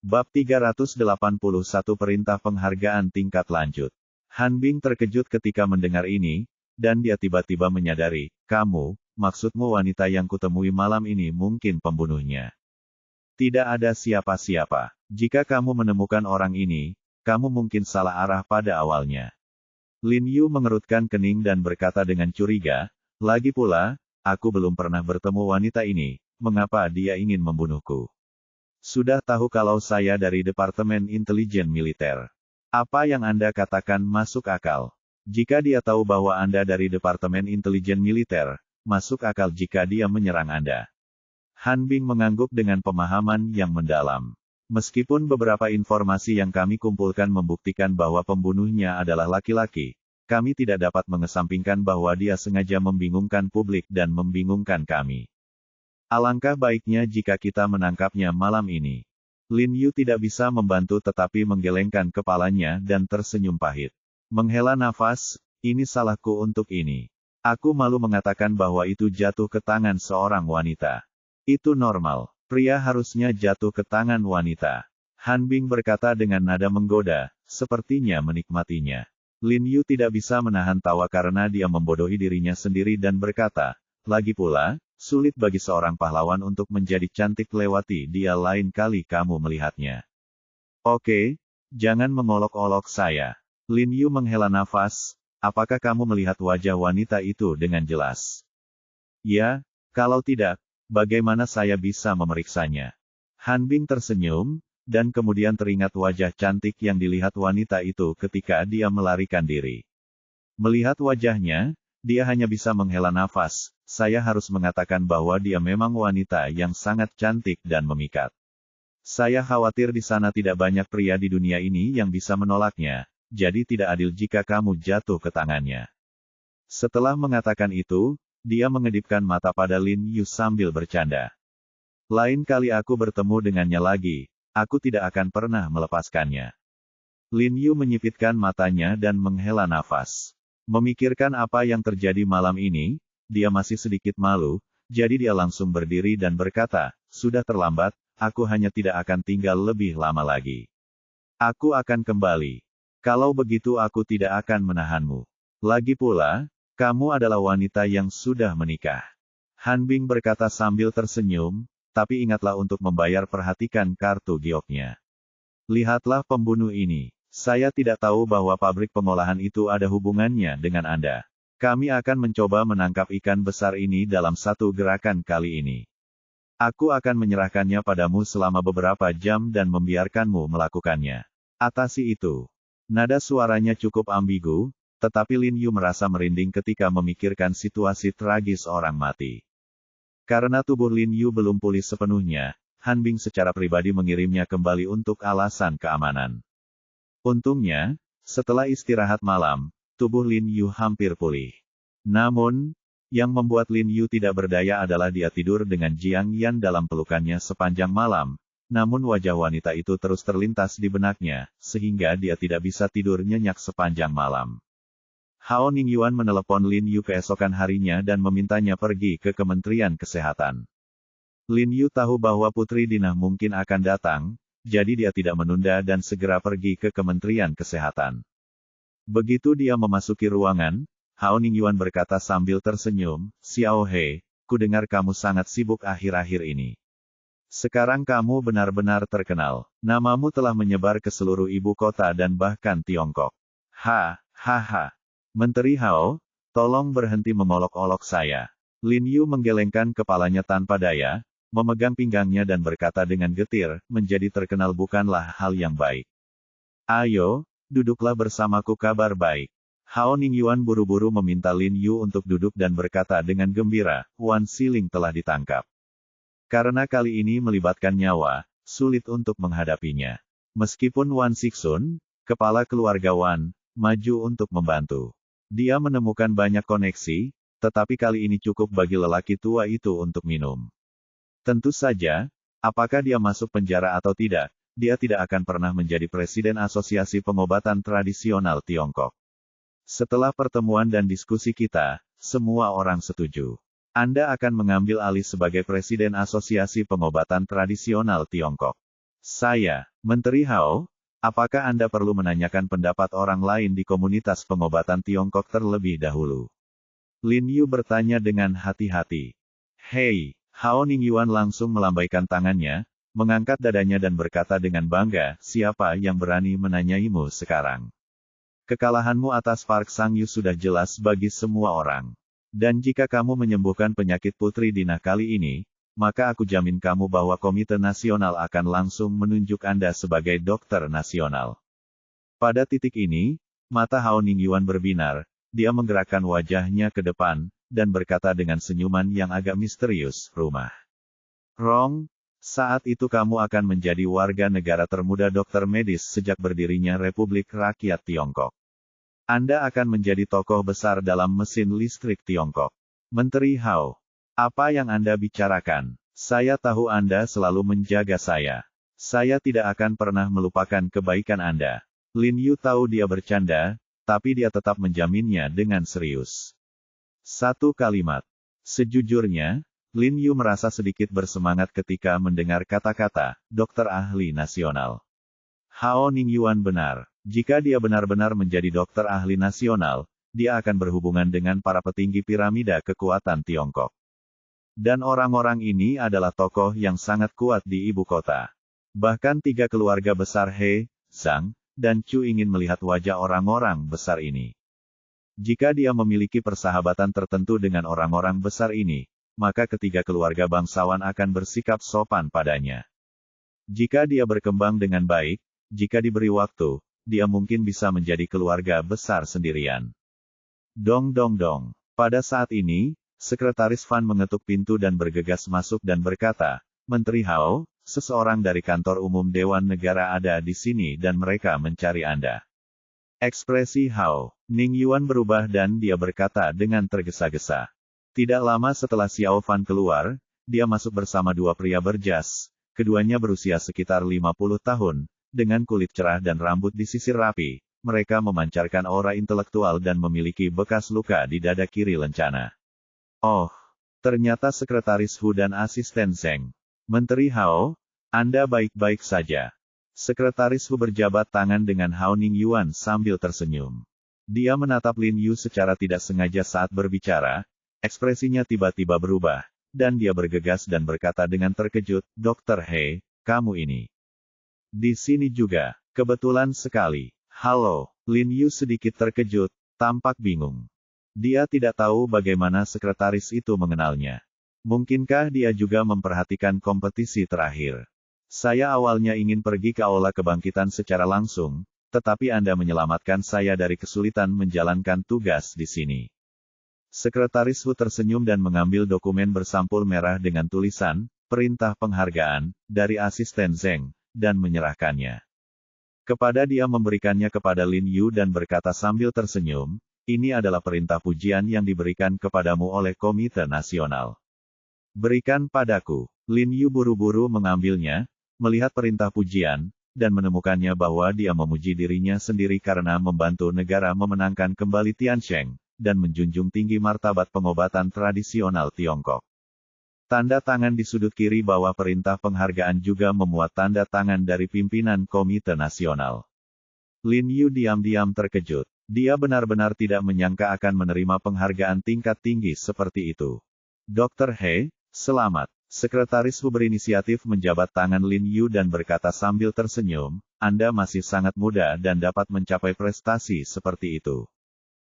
Bab 381 Perintah Penghargaan Tingkat Lanjut. Han Bing terkejut ketika mendengar ini, dan dia tiba-tiba menyadari, maksudmu wanita yang kutemui malam ini mungkin pembunuhnya. Tidak ada siapa-siapa. Jika kamu menemukan orang ini, kamu mungkin salah arah pada awalnya. Lin Yu mengerutkan kening dan berkata dengan curiga, lagi pula, aku belum pernah bertemu wanita ini, mengapa dia ingin membunuhku? Sudah tahu kalau saya dari Departemen Intelijen Militer. Apa yang Anda katakan masuk akal. Jika dia tahu bahwa Anda dari Departemen Intelijen Militer, masuk akal jika dia menyerang Anda. Han Bing mengangguk dengan pemahaman yang mendalam. Meskipun beberapa informasi yang kami kumpulkan membuktikan bahwa pembunuhnya adalah laki-laki, kami tidak dapat mengesampingkan bahwa dia sengaja membingungkan publik dan membingungkan kami. Alangkah baiknya jika kita menangkapnya malam ini. Lin Yu tidak bisa membantu tetapi menggelengkan kepalanya dan tersenyum pahit. Menghela nafas, ini salahku untuk ini. Aku malu mengatakan bahwa itu jatuh ke tangan seorang wanita. Itu normal. Pria harusnya jatuh ke tangan wanita. Han Bing berkata dengan nada menggoda, sepertinya menikmatinya. Lin Yu tidak bisa menahan tawa karena dia membodohi dirinya sendiri dan berkata, lagi pula, sulit bagi seorang pahlawan untuk menjadi cantik lewati dia lain kali kamu melihatnya. Oke, jangan mengolok-olok saya. Lin Yu menghela nafas, apakah kamu melihat wajah wanita itu dengan jelas? Ya, kalau tidak, bagaimana saya bisa memeriksanya? Han Bing tersenyum, dan kemudian teringat wajah cantik yang dilihat wanita itu ketika dia melarikan diri. Melihat wajahnya, dia hanya bisa menghela nafas, saya harus mengatakan bahwa dia memang wanita yang sangat cantik dan memikat. Saya khawatir di sana tidak banyak pria di dunia ini yang bisa menolaknya, jadi tidak adil jika kamu jatuh ke tangannya. Setelah mengatakan itu, dia mengedipkan mata pada Lin Yu sambil bercanda. Lain kali aku bertemu dengannya lagi, aku tidak akan pernah melepaskannya. Lin Yu menyipitkan matanya dan menghela nafas. Memikirkan apa yang terjadi malam ini, dia masih sedikit malu, jadi dia langsung berdiri dan berkata, sudah terlambat, aku hanya tidak akan tinggal lebih lama lagi. Aku akan kembali. Kalau begitu aku tidak akan menahanmu. Lagi pula, kamu adalah wanita yang sudah menikah. Han Bing berkata sambil tersenyum, tapi ingatlah untuk membayar perhatikan kartu gioknya. Lihatlah pembunuh ini. Saya tidak tahu bahwa pabrik pengolahan itu ada hubungannya dengan Anda. Kami akan mencoba menangkap ikan besar ini dalam satu gerakan kali ini. Aku akan menyerahkannya padamu selama beberapa jam dan membiarkanmu melakukannya. Atasi itu. Nada suaranya cukup ambigu, tetapi Lin Yu merasa merinding ketika memikirkan situasi tragis orang mati. Karena tubuh Lin Yu belum pulih sepenuhnya, Han Bing secara pribadi mengirimnya kembali untuk alasan keamanan. Untungnya, setelah istirahat malam, tubuh Lin Yu hampir pulih. Namun, yang membuat Lin Yu tidak berdaya adalah dia tidur dengan Jiang Yan dalam pelukannya sepanjang malam, namun wajah wanita itu terus terlintas di benaknya, sehingga dia tidak bisa tidur nyenyak sepanjang malam. Hao Ningyuan menelepon Lin Yu keesokan harinya dan memintanya pergi ke Kementerian Kesehatan. Lin Yu tahu bahwa Putri Dinah mungkin akan datang, jadi dia tidak menunda dan segera pergi ke Kementerian Kesehatan. Begitu dia memasuki ruangan, Hao Ningyuan berkata sambil tersenyum, Xiao He, kudengar kamu sangat sibuk akhir-akhir ini. Sekarang kamu benar-benar terkenal. Namamu telah menyebar ke seluruh ibu kota dan bahkan Tiongkok. Menteri Hao, tolong berhenti mengolok-olok saya. Lin Yu menggelengkan kepalanya tanpa daya, memegang pinggangnya dan berkata dengan getir, menjadi terkenal bukanlah hal yang baik. Ayo, duduklah bersamaku kabar baik. Hao Ningyuan buru-buru meminta Lin Yu untuk duduk dan berkata dengan gembira, Wan Siling telah ditangkap. Karena kali ini melibatkan nyawa, sulit untuk menghadapinya. Meskipun Wan Sixun, kepala keluarga Wan, maju untuk membantu. Dia menemukan banyak koneksi, tetapi kali ini cukup bagi lelaki tua itu untuk minum. Tentu saja, apakah dia masuk penjara atau tidak, dia tidak akan pernah menjadi presiden Asosiasi Pengobatan Tradisional Tiongkok. Setelah pertemuan dan diskusi kita, semua orang setuju. Anda akan mengambil alih sebagai presiden Asosiasi Pengobatan Tradisional Tiongkok. Menteri Hao, apakah Anda perlu menanyakan pendapat orang lain di komunitas pengobatan Tiongkok terlebih dahulu? Lin Yu bertanya dengan hati-hati. Hei, Hao Ningyuan langsung melambaikan tangannya, mengangkat dadanya dan berkata dengan bangga, siapa yang berani menanyaimu sekarang? Kekalahanmu atas Park Sang-yu sudah jelas bagi semua orang. Dan jika kamu menyembuhkan penyakit Putri Dinah kali ini, maka aku jamin kamu bahwa Komite Nasional akan langsung menunjuk Anda sebagai dokter nasional. Pada titik ini, mata Hao Ningyuan berbinar, dia menggerakkan wajahnya ke depan, dan berkata dengan senyuman yang agak misterius, rumah. Rong, saat itu kamu akan menjadi warga negara termuda dokter medis sejak berdirinya Republik Rakyat Tiongkok. Anda akan menjadi tokoh besar dalam mesin listrik Tiongkok. Menteri Hao. Apa yang Anda bicarakan? Saya tahu Anda selalu menjaga saya. Saya tidak akan pernah melupakan kebaikan Anda. Lin Yu tahu dia bercanda, tapi dia tetap menjaminnya dengan serius. Satu kalimat. Sejujurnya, Lin Yu merasa sedikit bersemangat ketika mendengar kata-kata, dokter ahli nasional. Hao Ningyuan benar. Jika dia benar-benar menjadi dokter ahli nasional, dia akan berhubungan dengan para petinggi piramida kekuatan Tiongkok. Dan orang-orang ini adalah tokoh yang sangat kuat di ibu kota. Bahkan 3 keluarga besar He, Zhang, dan Chu ingin melihat wajah orang-orang besar ini. Jika dia memiliki persahabatan tertentu dengan orang-orang besar ini, maka ketiga keluarga bangsawan akan bersikap sopan padanya. Jika dia berkembang dengan baik, jika diberi waktu, dia mungkin bisa menjadi keluarga besar sendirian. Dong dong dong. Pada saat ini, Sekretaris Fan mengetuk pintu dan bergegas masuk dan berkata, Menteri Hao, seseorang dari kantor umum Dewan Negara ada di sini dan mereka mencari Anda. Ekspresi Hao Ningyuan berubah dan dia berkata dengan tergesa-gesa. Tidak lama setelah Xiao Fan keluar, dia masuk bersama 2 pria berjas, keduanya berusia sekitar 50 tahun, dengan kulit cerah dan rambut disisir rapi, mereka memancarkan aura intelektual dan memiliki bekas luka di dada kiri lencana. Oh, ternyata Sekretaris Hu dan Asisten Zheng. Menteri Hao, Anda baik-baik saja. Sekretaris Hu berjabat tangan dengan Hao Ningyuan sambil tersenyum. Dia menatap Lin Yu secara tidak sengaja saat berbicara, ekspresinya tiba-tiba berubah, dan dia bergegas dan berkata dengan terkejut, Dr. He, kamu ini. Di sini juga, kebetulan sekali. Halo, Lin Yu sedikit terkejut, tampak bingung. Dia tidak tahu bagaimana sekretaris itu mengenalnya. Mungkinkah dia juga memperhatikan kompetisi terakhir? Saya awalnya ingin pergi ke aula kebangkitan secara langsung, tetapi Anda menyelamatkan saya dari kesulitan menjalankan tugas di sini. Sekretaris Hu tersenyum dan mengambil dokumen bersampul merah dengan tulisan, perintah penghargaan, dari asisten Zheng, dan menyerahkannya. Kepada dia memberikannya kepada Lin Yu dan berkata sambil tersenyum, ini adalah perintah pujian yang diberikan kepadamu oleh Komite Nasional. Berikan padaku. Lin Yu buru-buru mengambilnya, melihat perintah pujian, dan menemukannya bahwa dia memuji dirinya sendiri karena membantu negara memenangkan kembali Tiansheng, dan menjunjung tinggi martabat pengobatan tradisional Tiongkok. Tanda tangan di sudut kiri bawah perintah penghargaan juga memuat tanda tangan dari pimpinan Komite Nasional. Lin Yu diam-diam terkejut. Dia benar-benar tidak menyangka akan menerima penghargaan tingkat tinggi seperti itu. Dr. He, selamat. Sekretaris Hu berinisiatif menjabat tangan Lin Yu dan berkata sambil tersenyum, Anda masih sangat muda dan dapat mencapai prestasi seperti itu.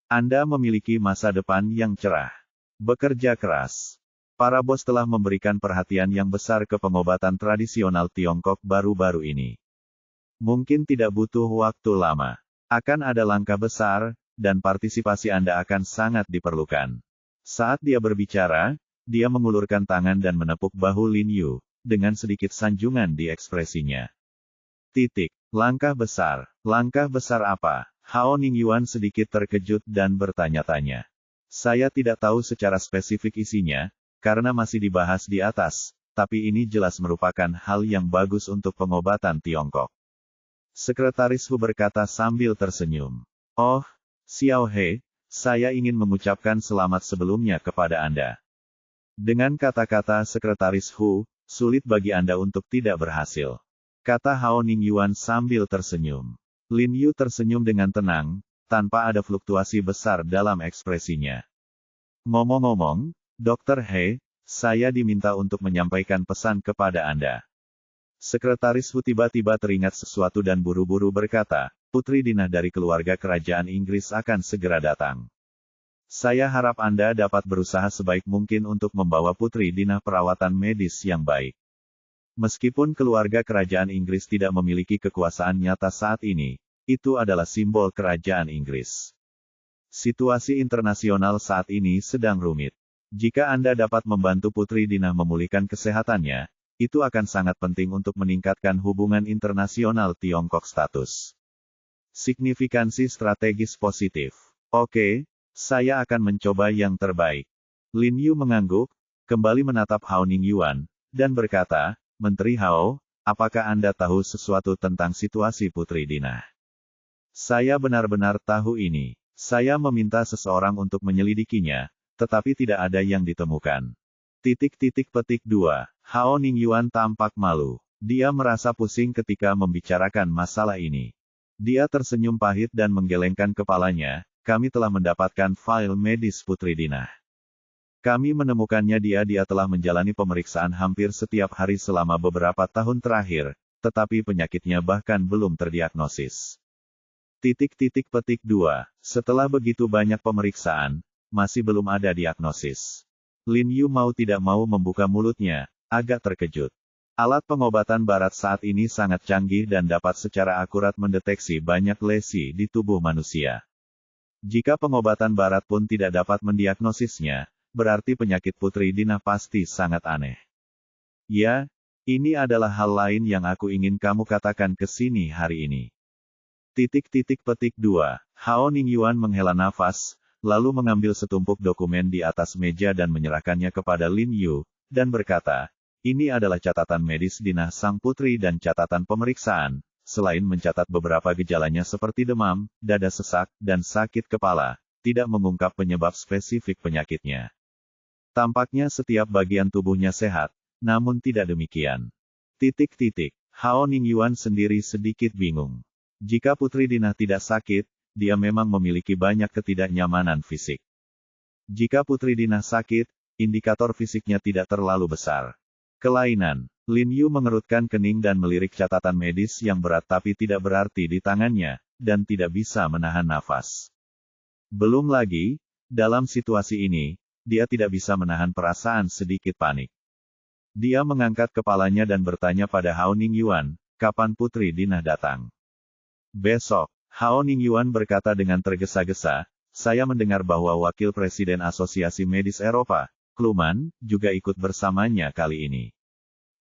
Anda memiliki masa depan yang cerah. Bekerja keras. Para bos telah memberikan perhatian yang besar ke pengobatan tradisional Tiongkok baru-baru ini. Mungkin tidak butuh waktu lama. Akan ada langkah besar, dan partisipasi Anda akan sangat diperlukan. Saat dia berbicara, dia mengulurkan tangan dan menepuk bahu Lin Yu, dengan sedikit sanjungan di ekspresinya. Langkah besar apa? Hao Ningyuan sedikit terkejut dan bertanya-tanya. Saya tidak tahu secara spesifik isinya, karena masih dibahas di atas, tapi ini jelas merupakan hal yang bagus untuk pengobatan Tiongkok. Sekretaris Hu berkata sambil tersenyum. Oh, Xiao He, saya ingin mengucapkan selamat sebelumnya kepada Anda. Dengan kata-kata Sekretaris Hu, sulit bagi Anda untuk tidak berhasil. kata Hao Ningyuan sambil tersenyum. Lin Yu tersenyum dengan tenang, tanpa ada fluktuasi besar dalam ekspresinya. Ngomong-ngomong, Dr. He, saya diminta untuk menyampaikan pesan kepada Anda. Sekretaris Hu tiba-tiba teringat sesuatu dan buru-buru berkata, Putri Dinah dari keluarga kerajaan Inggris akan segera datang. Saya harap Anda dapat berusaha sebaik mungkin untuk membawa Putri Dinah perawatan medis yang baik. Meskipun keluarga kerajaan Inggris tidak memiliki kekuasaan nyata saat ini, itu adalah simbol kerajaan Inggris. Situasi internasional saat ini sedang rumit. Jika Anda dapat membantu Putri Dinah memulihkan kesehatannya, itu akan sangat penting untuk meningkatkan hubungan internasional Tiongkok status. Signifikansi strategis positif. Oke, saya akan mencoba yang terbaik. Lin Yu mengangguk, kembali menatap Hao Ningyuan, dan berkata, Menteri Hao, apakah Anda tahu sesuatu tentang situasi Putri Dinah? Saya benar-benar tahu ini. Saya meminta seseorang untuk menyelidikinya, tetapi tidak ada yang ditemukan. Petik 2. Hao Ningyuan tampak malu. Dia merasa pusing ketika membicarakan masalah ini. Dia tersenyum pahit dan menggelengkan kepalanya, kami telah mendapatkan file medis Putri Dinah. Kami menemukannya dia telah menjalani pemeriksaan hampir setiap hari selama beberapa tahun terakhir, tetapi penyakitnya bahkan belum terdiagnosis. Petik 2. Setelah begitu banyak pemeriksaan, masih belum ada diagnosis. Lin Yu mau tidak mau membuka mulutnya, agak terkejut. Alat pengobatan barat saat ini sangat canggih dan dapat secara akurat mendeteksi banyak lesi di tubuh manusia. Jika pengobatan barat pun tidak dapat mendiagnosisnya, berarti penyakit Putri Dinah pasti sangat aneh. Ya, ini adalah hal lain yang aku ingin kamu katakan ke sini hari ini. Petik 2. Hao Ningyuan menghela nafas, lalu mengambil setumpuk dokumen di atas meja dan menyerahkannya kepada Lin Yu, dan berkata, ini adalah catatan medis Dinah sang putri dan catatan pemeriksaan, selain mencatat beberapa gejalanya seperti demam, dada sesak, dan sakit kepala, tidak mengungkap penyebab spesifik penyakitnya. Tampaknya setiap bagian tubuhnya sehat, namun tidak demikian. Hao Ningyuan sendiri sedikit bingung. Jika Putri Dinah tidak sakit, dia memang memiliki banyak ketidaknyamanan fisik. Jika Putri Dinah sakit, indikator fisiknya tidak terlalu besar. Kelainan. Lin Yu mengerutkan kening dan melirik catatan medis yang berat tapi tidak berarti di tangannya, dan tidak bisa menahan nafas. Belum lagi, dalam situasi ini, dia tidak bisa menahan perasaan sedikit panik. Dia mengangkat kepalanya dan bertanya pada Hao Ningyuan, kapan Putri Dinah datang? Besok, Hao Ningyuan berkata dengan tergesa-gesa, saya mendengar bahwa Wakil Presiden Asosiasi Medis Eropa, Kluman, juga ikut bersamanya kali ini.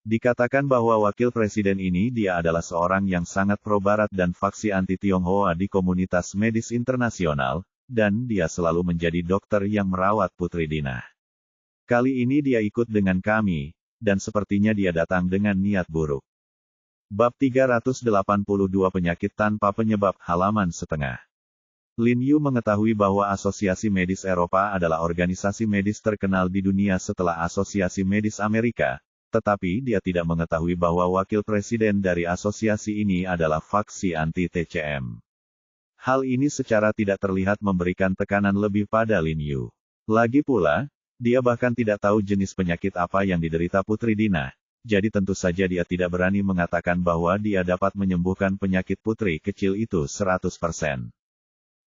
Dikatakan bahwa Wakil Presiden ini dia adalah seorang yang sangat pro-barat dan faksi anti-Tionghoa di komunitas medis internasional, dan dia selalu menjadi dokter yang merawat Putri Dinah. Kali ini dia ikut dengan kami, dan sepertinya dia datang dengan niat buruk. Bab 382 Penyakit Tanpa Penyebab halaman setengah. Lin Yu mengetahui bahwa Asosiasi Medis Eropa adalah organisasi medis terkenal di dunia setelah Asosiasi Medis Amerika, tetapi dia tidak mengetahui bahwa wakil presiden dari asosiasi ini adalah faksi anti-TCM. Hal ini secara tidak terlihat memberikan tekanan lebih pada Lin Yu. Lagi pula, dia bahkan tidak tahu jenis penyakit apa yang diderita Putri Dinah, jadi tentu saja dia tidak berani mengatakan bahwa dia dapat menyembuhkan penyakit putri kecil itu 100%.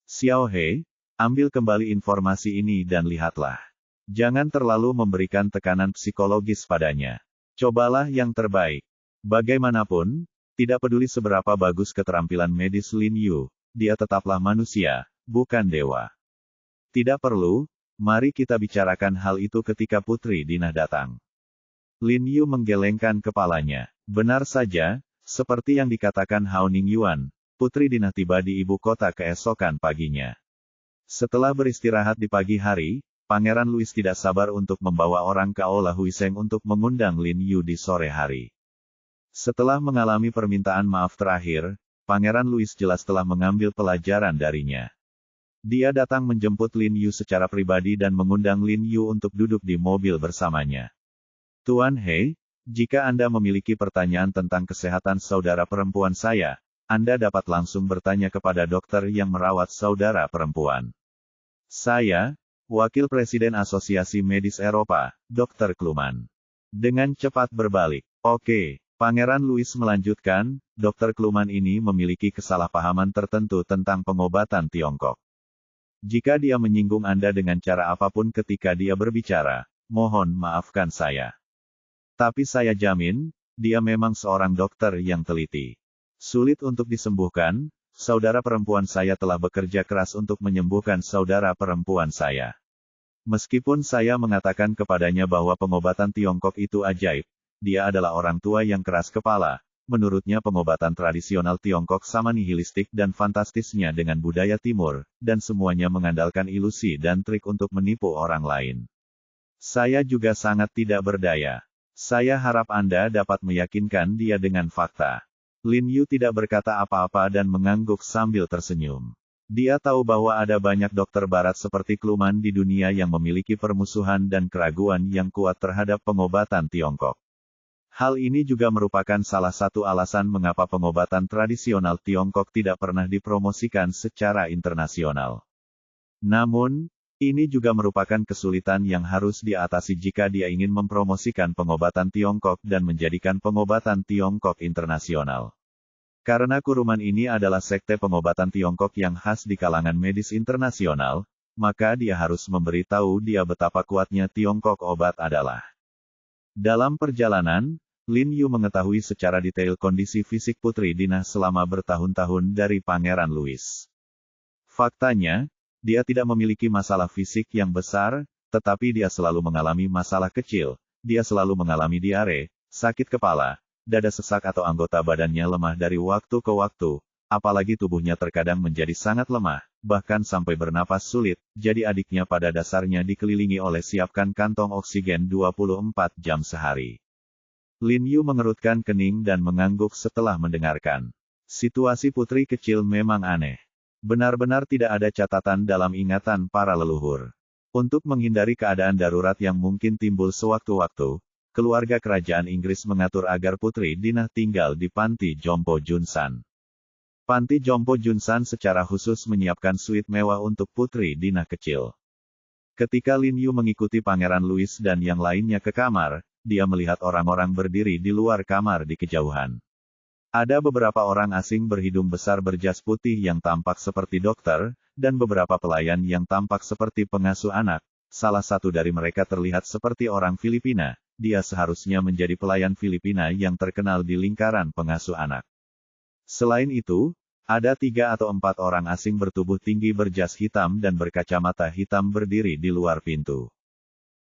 Xiao He, ambil kembali informasi ini dan lihatlah. Jangan terlalu memberikan tekanan psikologis padanya. Cobalah yang terbaik. Bagaimanapun, tidak peduli seberapa bagus keterampilan medis Lin Yu, dia tetaplah manusia, bukan dewa. Tidak perlu, mari kita bicarakan hal itu ketika Putri Dinah datang. Lin Yu menggelengkan kepalanya. Benar saja, seperti yang dikatakan Hao Ningyuan, Putri Dinah tiba di ibu kota keesokan paginya. Setelah beristirahat di pagi hari, Pangeran Louis tidak sabar untuk membawa orang ke Aula Huiseng untuk mengundang Lin Yu di sore hari. Setelah mengalami permintaan maaf terakhir, Pangeran Louis jelas telah mengambil pelajaran darinya. Dia datang menjemput Lin Yu secara pribadi dan mengundang Lin Yu untuk duduk di mobil bersamanya. Tuan He, Jika Anda memiliki pertanyaan tentang kesehatan saudara perempuan saya, Anda dapat langsung bertanya kepada dokter yang merawat saudara perempuan. Saya, Wakil Presiden Asosiasi Medis Eropa, Dr. Kluman. Dengan cepat berbalik. Oke, Pangeran Louis melanjutkan, Dr. Kluman ini memiliki kesalahpahaman tertentu tentang pengobatan Tiongkok. Jika dia menyinggung Anda dengan cara apapun ketika dia berbicara, mohon maafkan saya. Tapi saya jamin, dia memang seorang dokter yang teliti. Sulit untuk disembuhkan, saudara perempuan saya telah bekerja keras untuk menyembuhkan saudara perempuan saya. Meskipun saya mengatakan kepadanya bahwa pengobatan Tiongkok itu ajaib, dia adalah orang tua yang keras kepala. Menurutnya pengobatan tradisional Tiongkok sama nihilistik dan fantastisnya dengan budaya timur, dan semuanya mengandalkan ilusi dan trik untuk menipu orang lain. Saya juga sangat tidak berdaya. Saya harap Anda dapat meyakinkan dia dengan fakta. Lin Yu tidak berkata apa-apa dan mengangguk sambil tersenyum. Dia tahu bahwa ada banyak dokter barat seperti Kluman di dunia yang memiliki permusuhan dan keraguan yang kuat terhadap pengobatan Tiongkok. Hal ini juga merupakan salah satu alasan mengapa pengobatan tradisional Tiongkok tidak pernah dipromosikan secara internasional. Namun, ini juga merupakan kesulitan yang harus diatasi jika dia ingin mempromosikan pengobatan Tiongkok dan menjadikan pengobatan Tiongkok internasional. Karena kuruman ini adalah sekte pengobatan Tiongkok yang khas di kalangan medis internasional, maka dia harus memberitahu dia betapa kuatnya Tiongkok obat adalah. Dalam perjalanan, Lin Yu mengetahui secara detail kondisi fisik Putri Dinah selama bertahun-tahun dari Pangeran Louis. Faktanya, dia tidak memiliki masalah fisik yang besar, tetapi dia selalu mengalami masalah kecil. Dia selalu mengalami diare, sakit kepala, dada sesak atau anggota badannya lemah dari waktu ke waktu, apalagi tubuhnya terkadang menjadi sangat lemah, bahkan sampai bernapas sulit, jadi adiknya pada dasarnya dikelilingi oleh siapkan kantong oksigen 24 jam sehari. Lin Yu mengerutkan kening dan mengangguk setelah mendengarkan. Situasi putri kecil memang aneh. Benar-benar tidak ada catatan dalam ingatan para leluhur. Untuk menghindari keadaan darurat yang mungkin timbul sewaktu-waktu, keluarga kerajaan Inggris mengatur agar Putri Dinah tinggal di Panti Jompo Junsan. Panti Jompo Junsan secara khusus menyiapkan suite mewah untuk Putri Dinah kecil. Ketika Lin Yu mengikuti Pangeran Louis dan yang lainnya ke kamar, dia melihat orang-orang berdiri di luar kamar di kejauhan. Ada beberapa orang asing berhidung besar berjas putih yang tampak seperti dokter, dan beberapa pelayan yang tampak seperti pengasuh anak. Salah satu dari mereka terlihat seperti orang Filipina. Dia seharusnya menjadi pelayan Filipina yang terkenal di lingkaran pengasuh anak. Selain itu, ada 3 atau 4 orang asing bertubuh tinggi berjas hitam dan berkacamata hitam berdiri di luar pintu.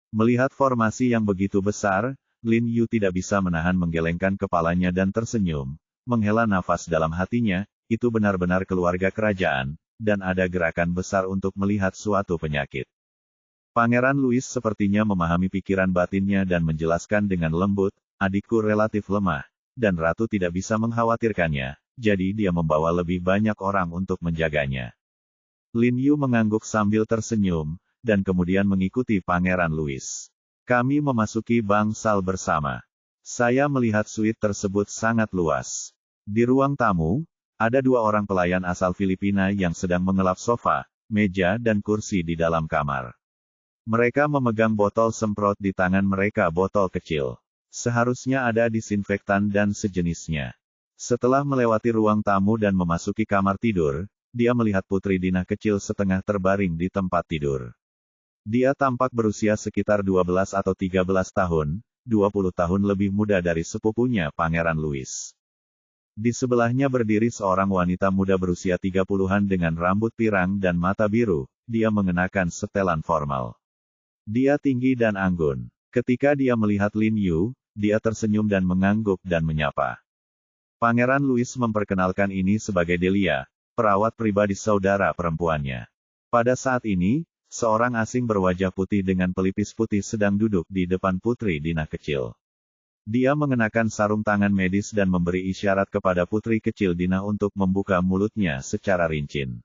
Melihat formasi yang begitu besar, Lin Yu tidak bisa menahan menggelengkan kepalanya dan tersenyum. Menghela nafas dalam hatinya, itu benar-benar keluarga kerajaan, dan ada gerakan besar untuk melihat suatu penyakit. Pangeran Louis sepertinya memahami pikiran batinnya dan menjelaskan dengan lembut, adikku relatif lemah, dan ratu tidak bisa mengkhawatirkannya, jadi dia membawa lebih banyak orang untuk menjaganya. Lin Yu mengangguk sambil tersenyum, dan kemudian mengikuti Pangeran Louis. Kami memasuki bangsal bersama. Saya melihat suite tersebut sangat luas. Di ruang tamu, ada 2 orang pelayan asal Filipina yang sedang mengelap sofa, meja dan kursi di dalam kamar. Mereka memegang botol semprot di tangan mereka botol kecil. Seharusnya ada disinfektan dan sejenisnya. Setelah melewati ruang tamu dan memasuki kamar tidur, dia melihat Putri Dinah kecil setengah terbaring di tempat tidur. Dia tampak berusia sekitar 12 atau 13 tahun, 20 tahun lebih muda dari sepupunya Pangeran Louis. Di sebelahnya berdiri seorang wanita muda berusia 30-an dengan rambut pirang dan mata biru, dia mengenakan setelan formal. Dia tinggi dan anggun. Ketika dia melihat Lin Yu, dia tersenyum dan mengangguk dan menyapa. Pangeran Louis memperkenalkan ini sebagai Delia, perawat pribadi saudara perempuannya. Pada saat ini, seorang asing berwajah putih dengan pelipis putih sedang duduk di depan Putri Dinah kecil. Dia mengenakan sarung tangan medis dan memberi isyarat kepada putri kecil Dinah untuk membuka mulutnya secara rincin.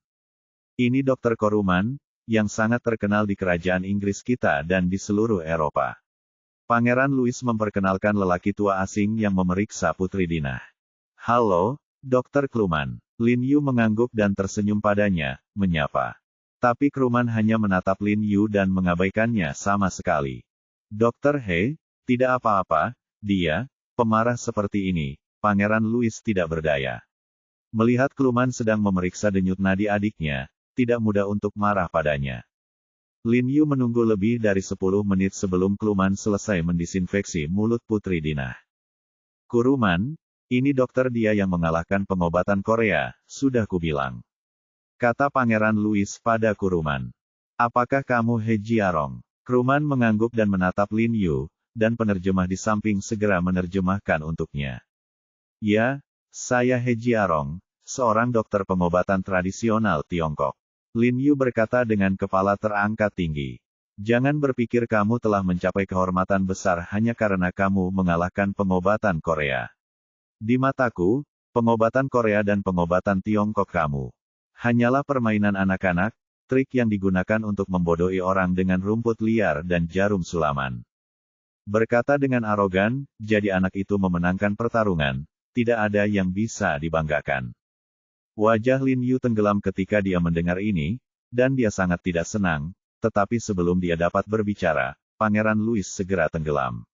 Ini Dr. Koruman, yang sangat terkenal di kerajaan Inggris kita dan di seluruh Eropa. Pangeran Louis memperkenalkan lelaki tua asing yang memeriksa Putri Dinah. Halo, Dr. Kluman. Lin Yu mengangguk dan tersenyum padanya, menyapa. Tapi Kluman hanya menatap Lin Yu dan mengabaikannya sama sekali. Dr. He, tidak apa-apa, dia, pemarah seperti ini, Pangeran Louis tidak berdaya. Melihat Kluman sedang memeriksa denyut nadi adiknya, tidak mudah untuk marah padanya. Lin Yu menunggu lebih dari 10 menit sebelum Kluman selesai mendisinfeksi mulut Putri Dinah. Kuruman, ini dokter dia yang mengalahkan pengobatan Korea, sudah kubilang. Kata Pangeran Louis pada Kuruman. Apakah kamu He Jiarong? Kuruman mengangguk dan menatap Lin Yu, dan penerjemah di samping segera menerjemahkan untuknya. Ya, saya He Jiarong, seorang dokter pengobatan tradisional Tiongkok. Lin Yu berkata dengan kepala terangkat tinggi. Jangan berpikir kamu telah mencapai kehormatan besar hanya karena kamu mengalahkan pengobatan Korea. Di mataku, pengobatan Korea dan pengobatan Tiongkok kamu hanyalah permainan anak-anak, trik yang digunakan untuk membodohi orang dengan rumput liar dan jarum sulaman. Berkata dengan arogan, jadi anak itu memenangkan pertarungan, tidak ada yang bisa dibanggakan. Wajah Lin Yu tenggelam ketika dia mendengar ini, dan dia sangat tidak senang, tetapi sebelum dia dapat berbicara, Pangeran Louis segera tenggelam.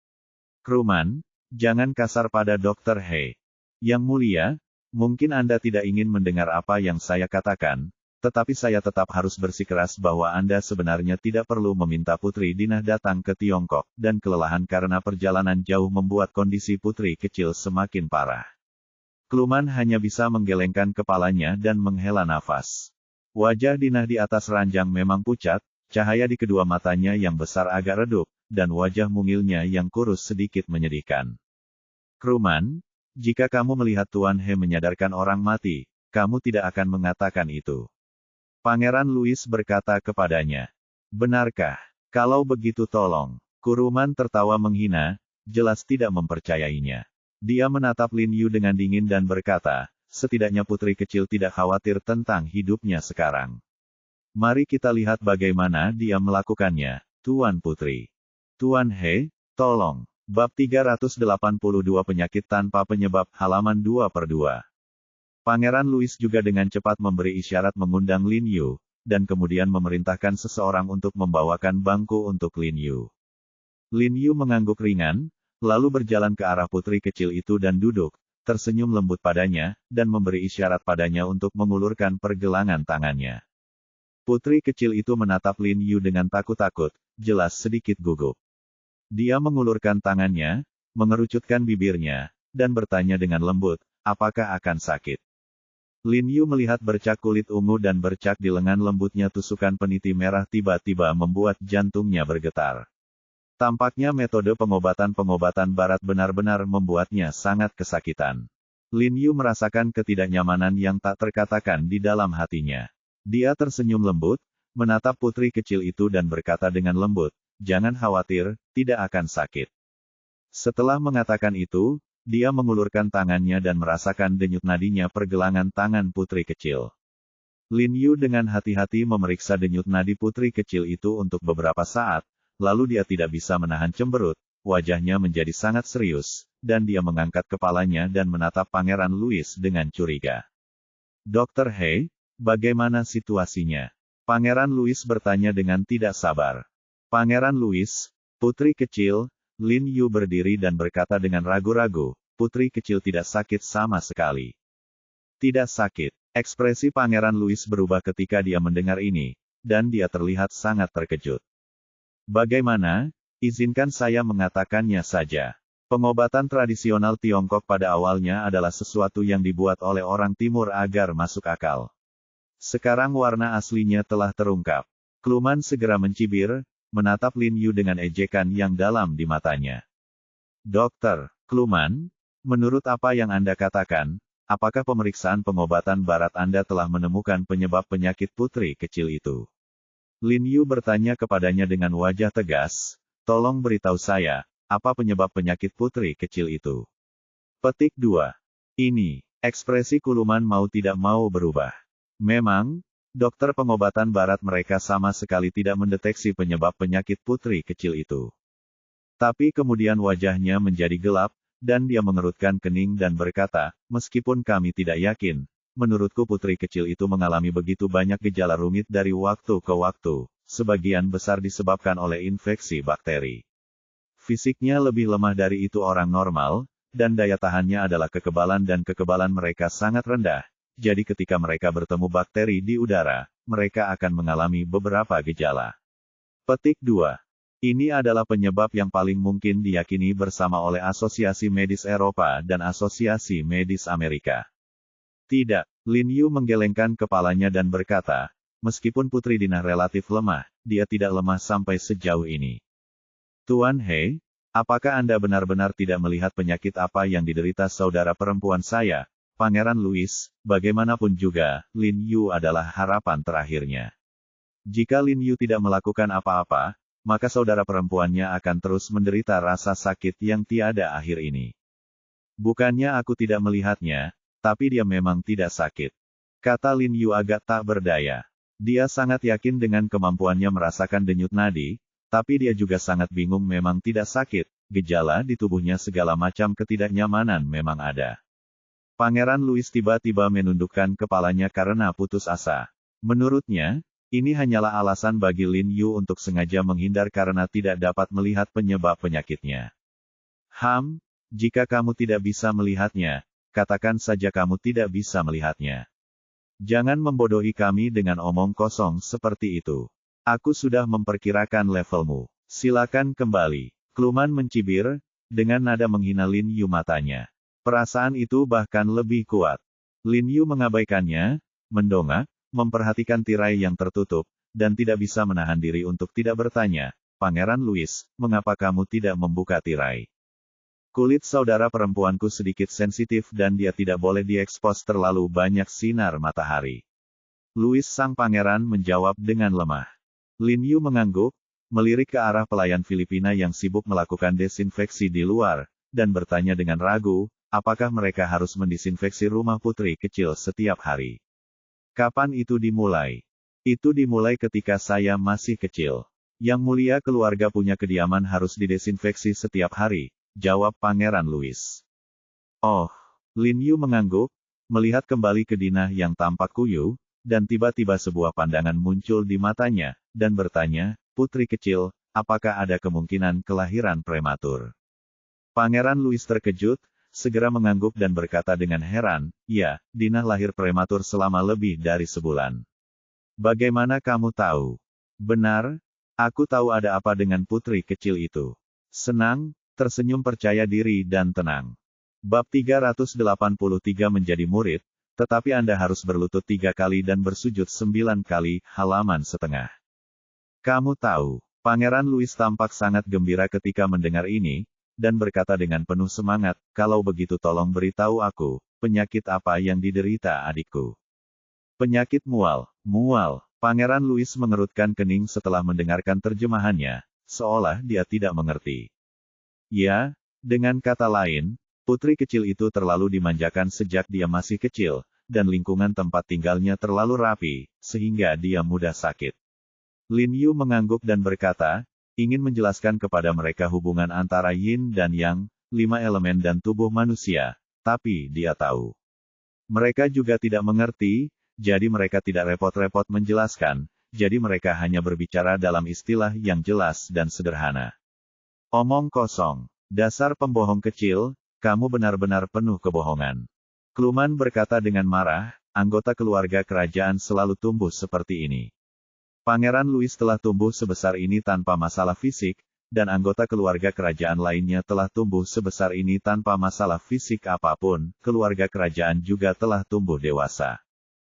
Kuruman, jangan kasar pada Dr. He. Yang mulia, mungkin Anda tidak ingin mendengar apa yang saya katakan, tetapi saya tetap harus bersikeras bahwa Anda sebenarnya tidak perlu meminta Putri Dinah datang ke Tiongkok, dan kelelahan karena perjalanan jauh membuat kondisi putri kecil semakin parah. Kluman hanya bisa menggelengkan kepalanya dan menghela nafas. Wajah Dinah di atas ranjang memang pucat, cahaya di kedua matanya yang besar agak redup, dan wajah mungilnya yang kurus sedikit menyedihkan. Kluman, jika kamu melihat Tuan He menyadarkan orang mati, kamu tidak akan mengatakan itu. Pangeran Louis berkata kepadanya. Benarkah? Kalau begitu tolong. Kuruman tertawa menghina, jelas tidak mempercayainya. Dia menatap Lin Yu dengan dingin dan berkata, setidaknya putri kecil tidak khawatir tentang hidupnya sekarang. Mari kita lihat bagaimana dia melakukannya, Tuan Putri. Tuan He, tolong. Bab 382 Penyakit Tanpa Penyebab halaman 2/2. Pangeran Louis juga dengan cepat memberi isyarat mengundang Lin Yu, dan kemudian memerintahkan seseorang untuk membawakan bangku untuk Lin Yu. Lin Yu mengangguk ringan, lalu berjalan ke arah putri kecil itu dan duduk, tersenyum lembut padanya, dan memberi isyarat padanya untuk mengulurkan pergelangan tangannya. Putri kecil itu menatap Lin Yu dengan takut-takut, jelas sedikit gugup. Dia mengulurkan tangannya, mengerucutkan bibirnya, dan bertanya dengan lembut, apakah akan sakit? Lin Yu melihat bercak kulit ungu dan bercak di lengan lembutnya tusukan peniti merah tiba-tiba membuat jantungnya bergetar. Tampaknya metode pengobatan barat benar-benar membuatnya sangat kesakitan. Lin Yu merasakan ketidaknyamanan yang tak terkatakan di dalam hatinya. Dia tersenyum lembut, menatap putri kecil itu dan berkata dengan lembut, jangan khawatir, tidak akan sakit. Setelah mengatakan itu, dia mengulurkan tangannya dan merasakan denyut nadinya pergelangan tangan putri kecil. Lin Yu dengan hati-hati memeriksa denyut nadi putri kecil itu untuk beberapa saat, lalu dia tidak bisa menahan cemberut, wajahnya menjadi sangat serius, dan dia mengangkat kepalanya dan menatap Pangeran Louis dengan curiga. Dr. He, bagaimana situasinya? Pangeran Louis bertanya dengan tidak sabar. Pangeran Louis, putri kecil, Lin Yu berdiri dan berkata dengan ragu-ragu, putri kecil tidak sakit sama sekali. Tidak sakit. Ekspresi Pangeran Louis berubah ketika dia mendengar ini, dan dia terlihat sangat terkejut. Bagaimana? Izinkan saya mengatakannya saja. Pengobatan tradisional Tiongkok pada awalnya adalah sesuatu yang dibuat oleh orang Timur agar masuk akal. Sekarang warna aslinya telah terungkap. Kluman segera mencibir, menatap Lin Yu dengan ejekan yang dalam di matanya. Dokter, Kluman, menurut apa yang Anda katakan, apakah pemeriksaan pengobatan barat Anda telah menemukan penyebab penyakit putri kecil itu? Lin Yu bertanya kepadanya dengan wajah tegas, tolong beritahu saya, apa penyebab penyakit putri kecil itu? Petik 2. Ini, ekspresi Kuruman mau tidak mau berubah. Memang, dokter pengobatan barat mereka sama sekali tidak mendeteksi penyebab penyakit putri kecil itu. Tapi kemudian wajahnya menjadi gelap, dan dia mengerutkan kening dan berkata, meskipun kami tidak yakin, menurutku putri kecil itu mengalami begitu banyak gejala rumit dari waktu ke waktu, sebagian besar disebabkan oleh infeksi bakteri. Fisiknya lebih lemah dari itu orang normal, dan daya tahannya adalah kekebalan dan kekebalan mereka sangat rendah, jadi ketika mereka bertemu bakteri di udara, mereka akan mengalami beberapa gejala. Petik 2. Ini adalah penyebab yang paling mungkin diyakini bersama oleh Asosiasi Medis Eropa dan Asosiasi Medis Amerika. Tidak, Lin Yu menggelengkan kepalanya dan berkata, meskipun Putri Dinah relatif lemah, dia tidak lemah sampai sejauh ini. Tuan He, apakah Anda benar-benar tidak melihat penyakit apa yang diderita saudara perempuan saya, Pangeran Louis? Bagaimanapun juga, Lin Yu adalah harapan terakhirnya. Jika Lin Yu tidak melakukan apa-apa, maka saudara perempuannya akan terus menderita rasa sakit yang tiada akhir ini. Bukannya aku tidak melihatnya, tapi dia memang tidak sakit. Kata Lin Yu agak tak berdaya. Dia sangat yakin dengan kemampuannya merasakan denyut nadi, tapi dia juga sangat bingung memang tidak sakit, gejala di tubuhnya segala macam ketidaknyamanan memang ada. Pangeran Louis tiba-tiba menundukkan kepalanya karena putus asa. Menurutnya, ini hanyalah alasan bagi Lin Yu untuk sengaja menghindar karena tidak dapat melihat penyebab penyakitnya. Jika kamu tidak bisa melihatnya, katakan saja kamu tidak bisa melihatnya. Jangan membodohi kami dengan omong kosong seperti itu. Aku sudah memperkirakan levelmu. Silakan kembali. Kluman mencibir, dengan nada menghina Lin Yu matanya. Perasaan itu bahkan lebih kuat. Lin Yu mengabaikannya, mendongak, memperhatikan tirai yang tertutup, dan tidak bisa menahan diri untuk tidak bertanya, Pangeran Louis, mengapa kamu tidak membuka tirai? Kulit saudara perempuanku sedikit sensitif dan dia tidak boleh diekspos terlalu banyak sinar matahari. Louis sang pangeran menjawab dengan lemah. Lin Yu mengangguk, melirik ke arah pelayan Filipina yang sibuk melakukan desinfeksi di luar, dan bertanya dengan ragu, apakah mereka harus mendisinfeksi rumah putri kecil setiap hari? Kapan itu dimulai? Itu dimulai ketika saya masih kecil. Yang mulia keluarga punya kediaman harus didesinfeksi setiap hari, jawab Pangeran Louis. Oh, Lin Yu mengangguk, melihat kembali ke Dinah yang tampak kuyu, dan tiba-tiba sebuah pandangan muncul di matanya, dan bertanya, putri kecil, apakah ada kemungkinan kelahiran prematur? Pangeran Louis terkejut, segera mengangguk dan berkata dengan heran, ya, Dinah lahir prematur selama lebih dari sebulan. Bagaimana kamu tahu? Benar, aku tahu ada apa dengan putri kecil itu. Senang, tersenyum percaya diri dan tenang. Bab 383 menjadi murid, tetapi Anda harus berlutut 3 kali dan bersujud 9 kali, halaman setengah. Kamu tahu, Pangeran Louis tampak sangat gembira ketika mendengar ini, dan berkata dengan penuh semangat, kalau begitu tolong beritahu aku, penyakit apa yang diderita adikku? Penyakit mual. Pangeran Louis mengerutkan kening setelah mendengarkan terjemahannya, seolah dia tidak mengerti. Ya, dengan kata lain, putri kecil itu terlalu dimanjakan sejak dia masih kecil, dan lingkungan tempat tinggalnya terlalu rapi, sehingga dia mudah sakit. Lin Yu mengangguk dan berkata, ingin menjelaskan kepada mereka hubungan antara yin dan yang, 5 elemen dan tubuh manusia, tapi dia tahu. Mereka juga tidak mengerti, jadi mereka tidak repot-repot menjelaskan, jadi mereka hanya berbicara dalam istilah yang jelas dan sederhana. Omong kosong, dasar pembohong kecil, kamu benar-benar penuh kebohongan. Kluman berkata dengan marah, anggota keluarga kerajaan selalu tumbuh seperti ini. Pangeran Louis telah tumbuh sebesar ini tanpa masalah fisik, dan anggota keluarga kerajaan lainnya telah tumbuh sebesar ini tanpa masalah fisik apapun, keluarga kerajaan juga telah tumbuh dewasa.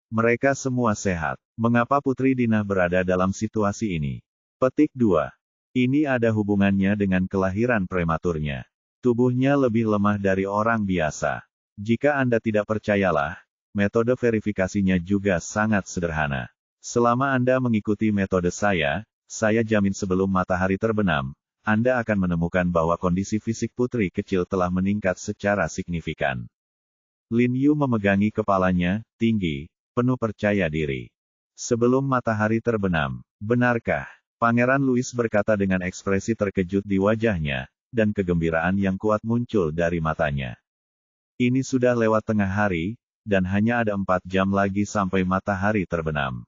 Mereka semua sehat. Mengapa Putri Dinah berada dalam situasi ini? Petik 2. Ini ada hubungannya dengan kelahiran prematurnya. Tubuhnya lebih lemah dari orang biasa. Jika Anda tidak percayalah, metode verifikasinya juga sangat sederhana. Selama Anda mengikuti metode saya jamin sebelum matahari terbenam, Anda akan menemukan bahwa kondisi fisik putri kecil telah meningkat secara signifikan. Lin Yu memegangi kepalanya, tinggi, penuh percaya diri. Sebelum matahari terbenam, benarkah? Pangeran Louis berkata dengan ekspresi terkejut di wajahnya, dan kegembiraan yang kuat muncul dari matanya. Ini sudah lewat tengah hari, dan hanya ada 4 jam lagi sampai matahari terbenam.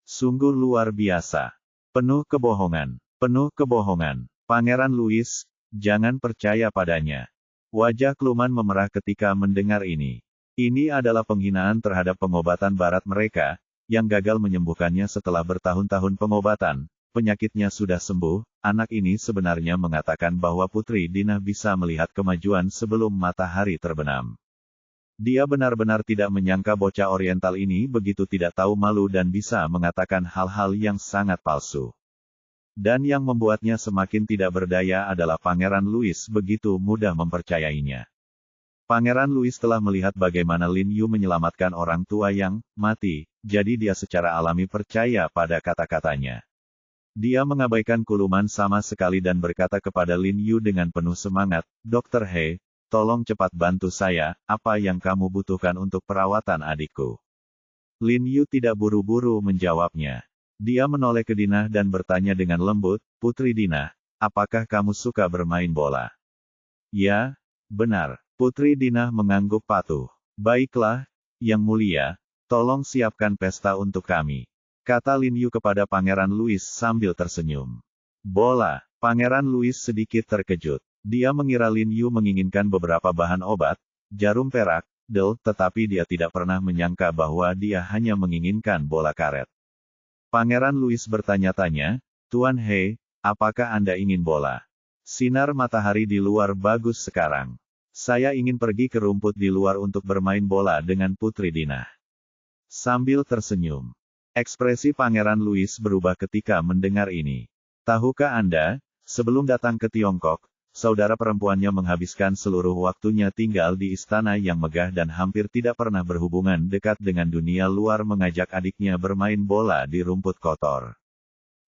Sungguh luar biasa. Penuh kebohongan. Penuh kebohongan. Pangeran Louis, jangan percaya padanya. Wajah Kluman memerah ketika mendengar ini. Ini adalah penghinaan terhadap pengobatan barat mereka, yang gagal menyembuhkannya setelah bertahun-tahun pengobatan. Penyakitnya sudah sembuh. Anak ini sebenarnya mengatakan bahwa Putri Dina bisa melihat kemajuan sebelum matahari terbenam. Dia benar-benar tidak menyangka bocah Oriental ini begitu tidak tahu malu dan bisa mengatakan hal-hal yang sangat palsu. Dan yang membuatnya semakin tidak berdaya adalah Pangeran Louis begitu mudah mempercayainya. Pangeran Louis telah melihat bagaimana Lin Yu menyelamatkan orang tua yang mati, jadi dia secara alami percaya pada kata-katanya. Dia mengabaikan Kuluman sama sekali dan berkata kepada Lin Yu dengan penuh semangat, "Dr. He, tolong cepat bantu saya, apa yang kamu butuhkan untuk perawatan adikku?" Lin Yu tidak buru-buru menjawabnya. Dia menoleh ke Dinah dan bertanya dengan lembut, "Putri Dinah, apakah kamu suka bermain bola?" "Ya, benar." Putri Dinah mengangguk patuh. "Baiklah, Yang Mulia, tolong siapkan pesta untuk kami," kata Lin Yu kepada Pangeran Louis sambil tersenyum. "Bola." Pangeran Louis sedikit terkejut. Dia mengira Lin Yu menginginkan beberapa bahan obat, jarum perak, tetapi dia tidak pernah menyangka bahwa dia hanya menginginkan bola karet. Pangeran Louis bertanya-tanya, "Tuan He, apakah Anda ingin bola? Sinar matahari di luar bagus sekarang. Saya ingin pergi ke rumput di luar untuk bermain bola dengan Putri Dinah." Sambil tersenyum. Ekspresi Pangeran Louis berubah ketika mendengar ini. "Tahukah Anda, sebelum datang ke Tiongkok, saudara perempuannya menghabiskan seluruh waktunya tinggal di istana yang megah dan hampir tidak pernah berhubungan dekat dengan dunia luar mengajak adiknya bermain bola di rumput kotor.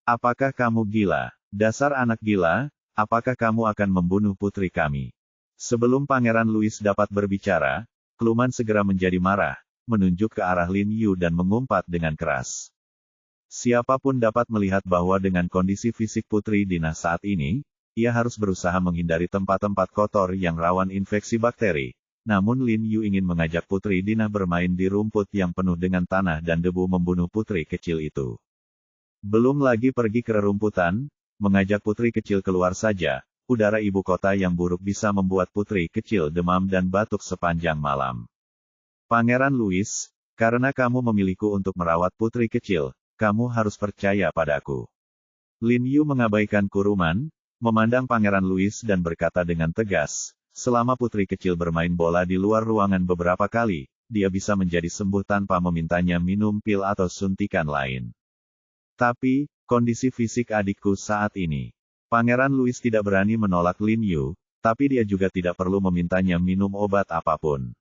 Apakah kamu gila? Dasar anak gila, apakah kamu akan membunuh putri kami?" Sebelum Pangeran Louis dapat berbicara, Kluman segera menjadi marah, menunjuk ke arah Lin Yu dan mengumpat dengan keras. Siapapun dapat melihat bahwa dengan kondisi fisik Putri Dina saat ini, ia harus berusaha menghindari tempat-tempat kotor yang rawan infeksi bakteri. Namun Lin Yu ingin mengajak Putri Dina bermain di rumput yang penuh dengan tanah dan debu membunuh putri kecil itu. Belum lagi pergi ke rerumputan, mengajak putri kecil keluar saja, udara ibu kota yang buruk bisa membuat putri kecil demam dan batuk sepanjang malam. Pangeran Louis, karena kamu memilihku untuk merawat putri kecil, kamu harus percaya padaku. Lin Yu mengabaikan kuruman, memandang Pangeran Louis dan berkata dengan tegas, selama putri kecil bermain bola di luar ruangan beberapa kali, dia bisa menjadi sembuh tanpa memintanya minum pil atau suntikan lain. Tapi, kondisi fisik adikku saat ini. Pangeran Louis tidak berani menolak Lin Yu, tapi dia juga tidak perlu memintanya minum obat apapun.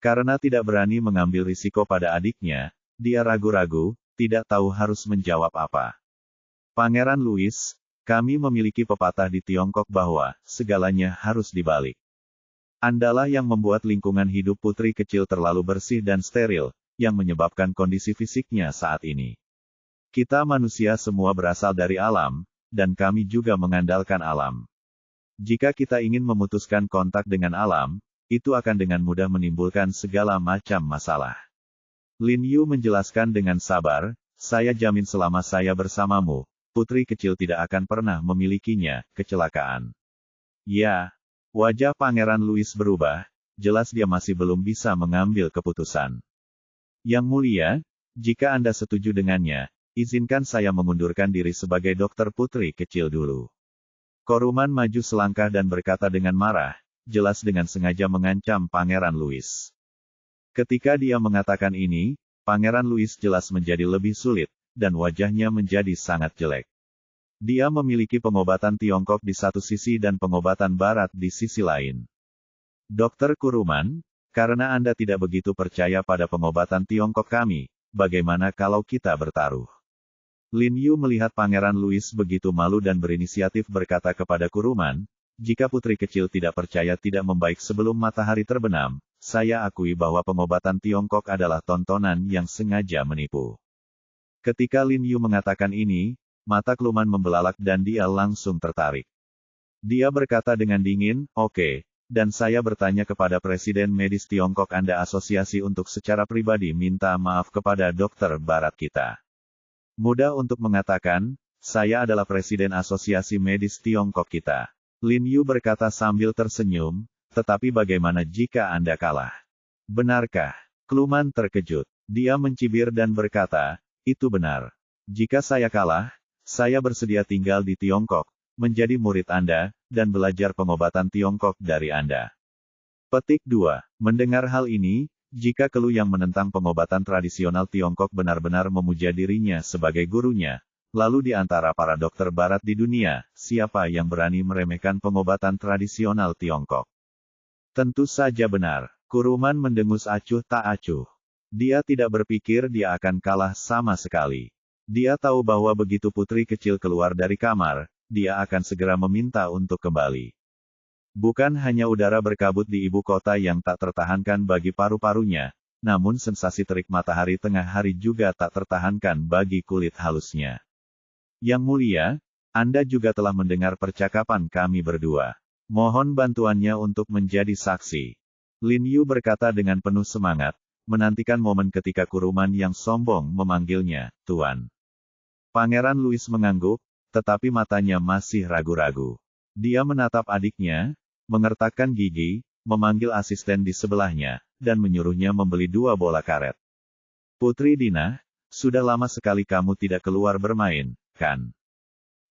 Karena tidak berani mengambil risiko pada adiknya, dia ragu-ragu, tidak tahu harus menjawab apa. "Pangeran Louis, kami memiliki pepatah di Tiongkok bahwa segalanya harus dibalik. Andalah yang membuat lingkungan hidup putri kecil terlalu bersih dan steril, yang menyebabkan kondisi fisiknya saat ini. Kita manusia semua berasal dari alam, dan kami juga mengandalkan alam. Jika kita ingin memutuskan kontak dengan alam, itu akan dengan mudah menimbulkan segala macam masalah." Lin Yu menjelaskan dengan sabar, "Saya jamin selama saya bersamamu, putri kecil tidak akan pernah memilikinya kecelakaan." Ya, wajah Pangeran Louis berubah, jelas dia masih belum bisa mengambil keputusan. "Yang Mulia, jika Anda setuju dengannya, izinkan saya mengundurkan diri sebagai dokter putri kecil dulu." Koruman maju selangkah dan berkata dengan marah, jelas dengan sengaja mengancam Pangeran Louis. Ketika dia mengatakan ini, Pangeran Louis jelas menjadi lebih sulit, dan wajahnya menjadi sangat jelek. Dia memiliki pengobatan Tiongkok di satu sisi dan pengobatan Barat di sisi lain. "Dokter Kuruman, karena Anda tidak begitu percaya pada pengobatan Tiongkok kami, bagaimana kalau kita bertaruh?" Lin Yu melihat Pangeran Louis begitu malu dan berinisiatif berkata kepada Kuruman, "Jika putri kecil tidak percaya tidak membaik sebelum matahari terbenam, saya akui bahwa pengobatan Tiongkok adalah tontonan yang sengaja menipu." Ketika Lin Yu mengatakan ini, Mata Kluman membelalak dan dia langsung tertarik. Dia berkata dengan dingin, "Oke, dan saya bertanya kepada Presiden Medis Tiongkok Anda asosiasi untuk secara pribadi minta maaf kepada dokter barat kita. Mudah untuk mengatakan, saya adalah Presiden Asosiasi Medis Tiongkok kita." Lin Yu berkata sambil tersenyum, "Tetapi bagaimana jika Anda kalah?" "Benarkah?" Kluman terkejut. Dia mencibir dan berkata, "Itu benar. Jika saya kalah, saya bersedia tinggal di Tiongkok, menjadi murid Anda, dan belajar pengobatan Tiongkok dari Anda." Petik 2. Mendengar hal ini, jika Kelu yang menentang pengobatan tradisional Tiongkok benar-benar memuja dirinya sebagai gurunya, lalu di antara para dokter barat di dunia, siapa yang berani meremehkan pengobatan tradisional Tiongkok? Tentu saja benar. Kuruman mendengus acuh tak acuh. Dia tidak berpikir dia akan kalah sama sekali. Dia tahu bahwa begitu putri kecil keluar dari kamar, dia akan segera meminta untuk kembali. Bukan hanya udara berkabut di ibu kota yang tak tertahankan bagi paru-parunya, namun sensasi terik matahari tengah hari juga tak tertahankan bagi kulit halusnya. "Yang mulia, Anda juga telah mendengar percakapan kami berdua. Mohon bantuannya untuk menjadi saksi." Lin Yu berkata dengan penuh semangat, menantikan momen ketika Kuruman yang sombong memanggilnya, "Tuan." Pangeran Louis mengangguk, tetapi matanya masih ragu-ragu. Dia menatap adiknya, mengertakkan gigi, memanggil asisten di sebelahnya, dan menyuruhnya membeli 2 bola karet. "Putri Dina, sudah lama sekali kamu tidak keluar bermain, kan?"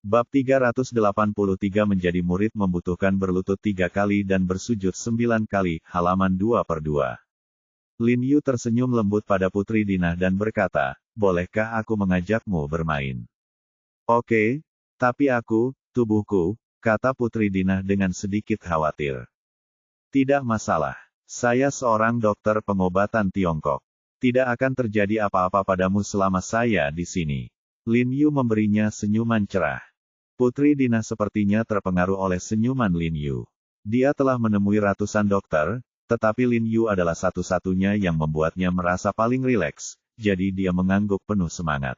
Bab 383 menjadi murid membutuhkan berlutut 3 kali dan bersujud 9 kali, halaman 2/2. Lin Yu tersenyum lembut pada Putri Dina dan berkata, "Bolehkah aku mengajakmu bermain?" "Oke, tapi tubuhku," kata Putri Dina dengan sedikit khawatir. "Tidak masalah. Saya seorang dokter pengobatan Tiongkok. Tidak akan terjadi apa-apa padamu selama saya di sini." Lin Yu memberinya senyuman cerah. Putri Dina sepertinya terpengaruh oleh senyuman Lin Yu. Dia telah menemui ratusan dokter, tetapi Lin Yu adalah satu-satunya yang membuatnya merasa paling rileks, jadi dia mengangguk penuh semangat.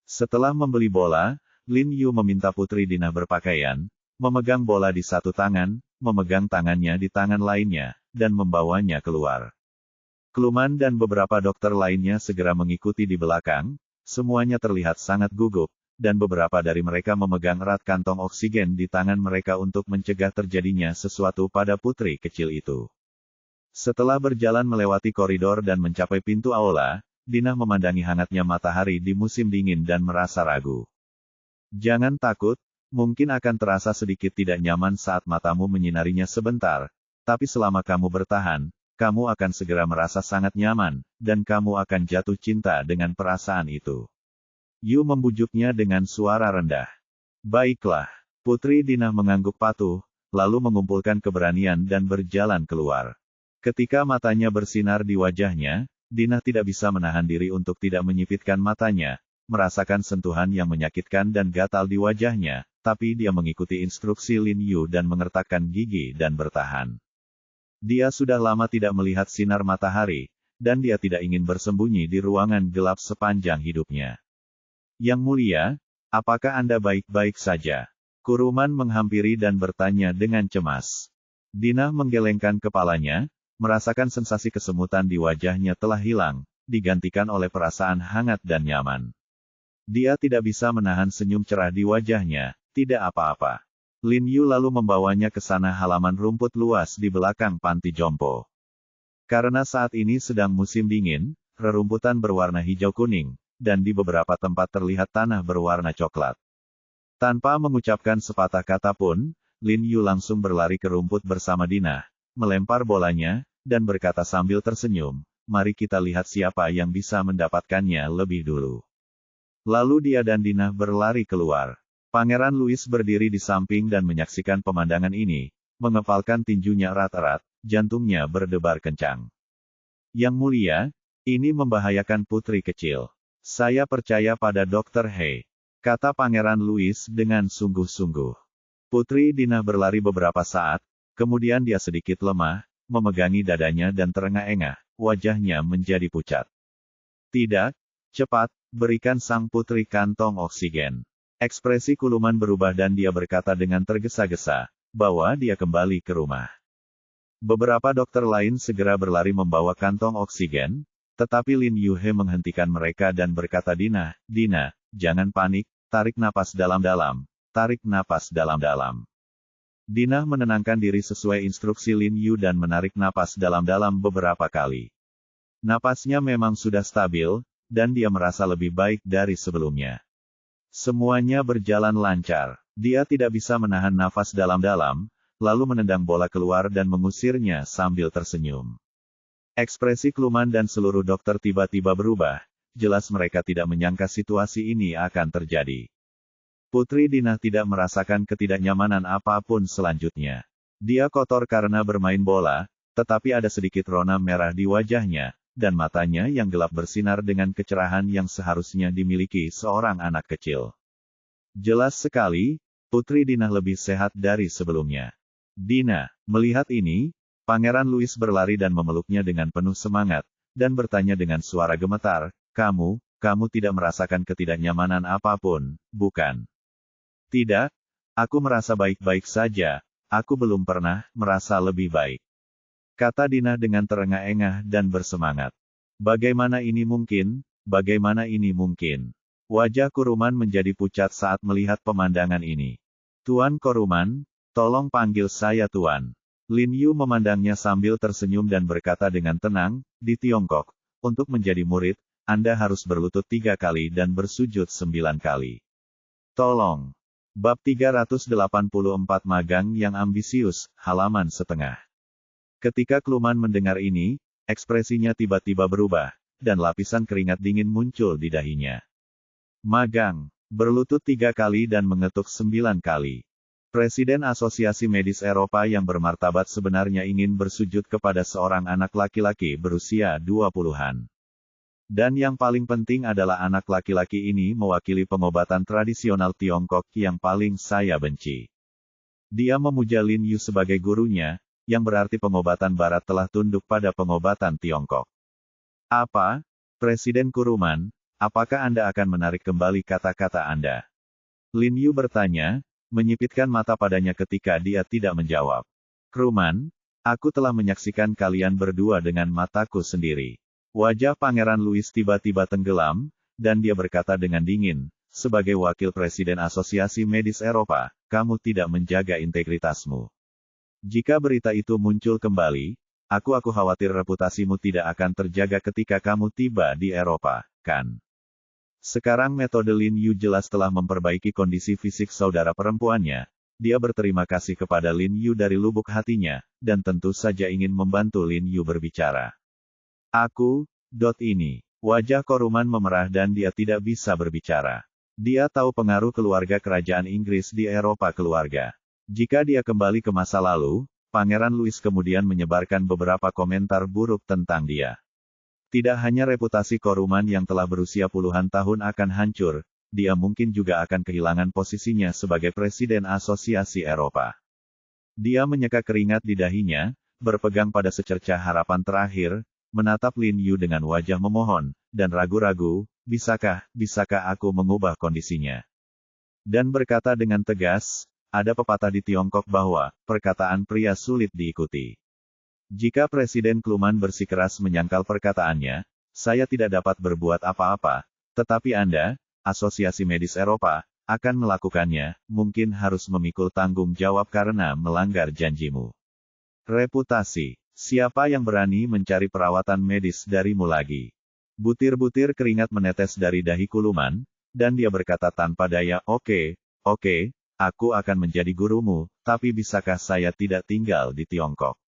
Setelah membeli bola, Lin Yu meminta Putri Dina berpakaian, memegang bola di satu tangan, memegang tangannya di tangan lainnya, dan membawanya keluar. Kluman dan beberapa dokter lainnya segera mengikuti di belakang, semuanya terlihat sangat gugup, dan beberapa dari mereka memegang erat kantong oksigen di tangan mereka untuk mencegah terjadinya sesuatu pada putri kecil itu. Setelah berjalan melewati koridor dan mencapai pintu aula, Dina memandangi hangatnya matahari di musim dingin dan merasa ragu. "Jangan takut, mungkin akan terasa sedikit tidak nyaman saat matamu menyinarinya sebentar, tapi selama kamu bertahan, kamu akan segera merasa sangat nyaman, dan kamu akan jatuh cinta dengan perasaan itu." Yu membujuknya dengan suara rendah. "Baiklah." Putri Dina mengangguk patuh, lalu mengumpulkan keberanian dan berjalan keluar. Ketika matanya bersinar di wajahnya, Dina tidak bisa menahan diri untuk tidak menyipitkan matanya, merasakan sentuhan yang menyakitkan dan gatal di wajahnya, tapi dia mengikuti instruksi Lin Yu dan mengertakkan gigi dan bertahan. Dia sudah lama tidak melihat sinar matahari, dan dia tidak ingin bersembunyi di ruangan gelap sepanjang hidupnya. "Yang mulia, apakah Anda baik-baik saja?" Kuruman menghampiri dan bertanya dengan cemas. Dina menggelengkan kepalanya, merasakan sensasi kesemutan di wajahnya telah hilang, digantikan oleh perasaan hangat dan nyaman. Dia tidak bisa menahan senyum cerah di wajahnya, "Tidak apa-apa." Lin Yu lalu membawanya ke sana halaman rumput luas di belakang panti jompo. Karena saat ini sedang musim dingin, rerumputan berwarna hijau kuning, dan di beberapa tempat terlihat tanah berwarna coklat. Tanpa mengucapkan sepatah kata pun, Lin Yu langsung berlari ke rumput bersama Dina, melempar bolanya, dan berkata sambil tersenyum, "Mari kita lihat siapa yang bisa mendapatkannya lebih dulu." Lalu dia dan Dina berlari keluar. Pangeran Louis berdiri di samping dan menyaksikan pemandangan ini, mengepalkan tinjunya erat-erat, jantungnya berdebar kencang. "Yang mulia, ini membahayakan putri kecil. Saya percaya pada Dr. He," kata Pangeran Louis dengan sungguh-sungguh. Putri Dina berlari beberapa saat, kemudian dia sedikit lemah, memegangi dadanya dan terengah-engah, wajahnya menjadi pucat. "Tidak, cepat, berikan sang putri kantong oksigen." Ekspresi Kuluman berubah dan dia berkata dengan tergesa-gesa, bahwa dia kembali ke rumah. Beberapa dokter lain segera berlari membawa kantong oksigen, tetapi Lin Yuhe menghentikan mereka dan berkata, Dina, jangan panik, tarik napas dalam-dalam, tarik napas dalam-dalam. Dina menenangkan diri sesuai instruksi Lin Yu dan menarik napas dalam-dalam beberapa kali. Napasnya memang sudah stabil, dan dia merasa lebih baik dari sebelumnya. Semuanya berjalan lancar. Dia tidak bisa menahan nafas dalam-dalam, lalu menendang bola keluar dan mengusirnya sambil tersenyum. Ekspresi Kuluman dan seluruh dokter tiba-tiba berubah, jelas mereka tidak menyangka situasi ini akan terjadi. Putri Dina tidak merasakan ketidaknyamanan apapun selanjutnya. Dia kotor karena bermain bola, tetapi ada sedikit rona merah di wajahnya, dan matanya yang gelap bersinar dengan kecerahan yang seharusnya dimiliki seorang anak kecil. Jelas sekali, Putri Dina lebih sehat dari sebelumnya. Dina, melihat ini, Pangeran Louis berlari dan memeluknya dengan penuh semangat, dan bertanya dengan suara gemetar, kamu tidak merasakan ketidaknyamanan apapun, bukan? Tidak, aku merasa baik-baik saja, aku belum pernah merasa lebih baik. Kata Dina dengan terengah-engah dan bersemangat. Bagaimana ini mungkin? Bagaimana ini mungkin? Wajah Kuruman menjadi pucat saat melihat pemandangan ini. Tuan Kuruman, tolong panggil saya Tuan. Lin Yu memandangnya sambil tersenyum dan berkata dengan tenang, di Tiongkok, untuk menjadi murid, Anda harus berlutut 3 kali dan bersujud 9 kali. Tolong. Bab 384 Magang yang Ambisius, halaman setengah. Ketika Kuluman mendengar ini, ekspresinya tiba-tiba berubah, dan lapisan keringat dingin muncul di dahinya. Magang, berlutut 3 kali dan mengetuk 9 kali. Presiden Asosiasi Medis Eropa yang bermartabat sebenarnya ingin bersujud kepada seorang anak laki-laki berusia 20-an. Dan yang paling penting adalah anak laki-laki ini mewakili pengobatan tradisional Tiongkok yang paling saya benci. Dia memuja Lin Yu sebagai gurunya, yang berarti pengobatan Barat telah tunduk pada pengobatan Tiongkok. Apa? Presiden Kuruman, apakah Anda akan menarik kembali kata-kata Anda? Lin Yu bertanya, menyipitkan mata padanya ketika dia tidak menjawab. Kuruman, aku telah menyaksikan kalian berdua dengan mataku sendiri. Wajah Pangeran Louis tiba-tiba tenggelam, dan dia berkata dengan dingin, sebagai wakil Presiden Asosiasi Medis Eropa, kamu tidak menjaga integritasmu. Jika berita itu muncul kembali, aku khawatir reputasimu tidak akan terjaga ketika kamu tiba di Eropa, kan? Sekarang metode Lin Yu jelas telah memperbaiki kondisi fisik saudara perempuannya. Dia berterima kasih kepada Lin Yu dari lubuk hatinya, dan tentu saja ingin membantu Lin Yu berbicara. Ini. Wajah Kuruman memerah dan dia tidak bisa berbicara. Dia tahu pengaruh keluarga kerajaan Inggris di Eropa keluarga. Jika dia kembali ke masa lalu, Pangeran Louis kemudian menyebarkan beberapa komentar buruk tentang dia. Tidak hanya reputasi Kuruman yang telah berusia puluhan tahun akan hancur, dia mungkin juga akan kehilangan posisinya sebagai Presiden Asosiasi Eropa. Dia menyeka keringat di dahinya, berpegang pada secercah harapan terakhir, menatap Lin Yu dengan wajah memohon, dan ragu-ragu, bisakah aku mengubah kondisinya? Dan berkata dengan tegas, ada pepatah di Tiongkok bahwa, perkataan pria sulit diikuti. Jika Presiden Kuluman bersikeras menyangkal perkataannya, saya tidak dapat berbuat apa-apa, tetapi Anda, Asosiasi Medis Eropa, akan melakukannya, mungkin harus memikul tanggung jawab karena melanggar janjimu. Reputasi. Siapa yang berani mencari perawatan medis darimu lagi? Butir-butir keringat menetes dari dahi Kuluman, dan dia berkata tanpa daya, Oke, aku akan menjadi gurumu, tapi bisakah saya tidak tinggal di Tiongkok?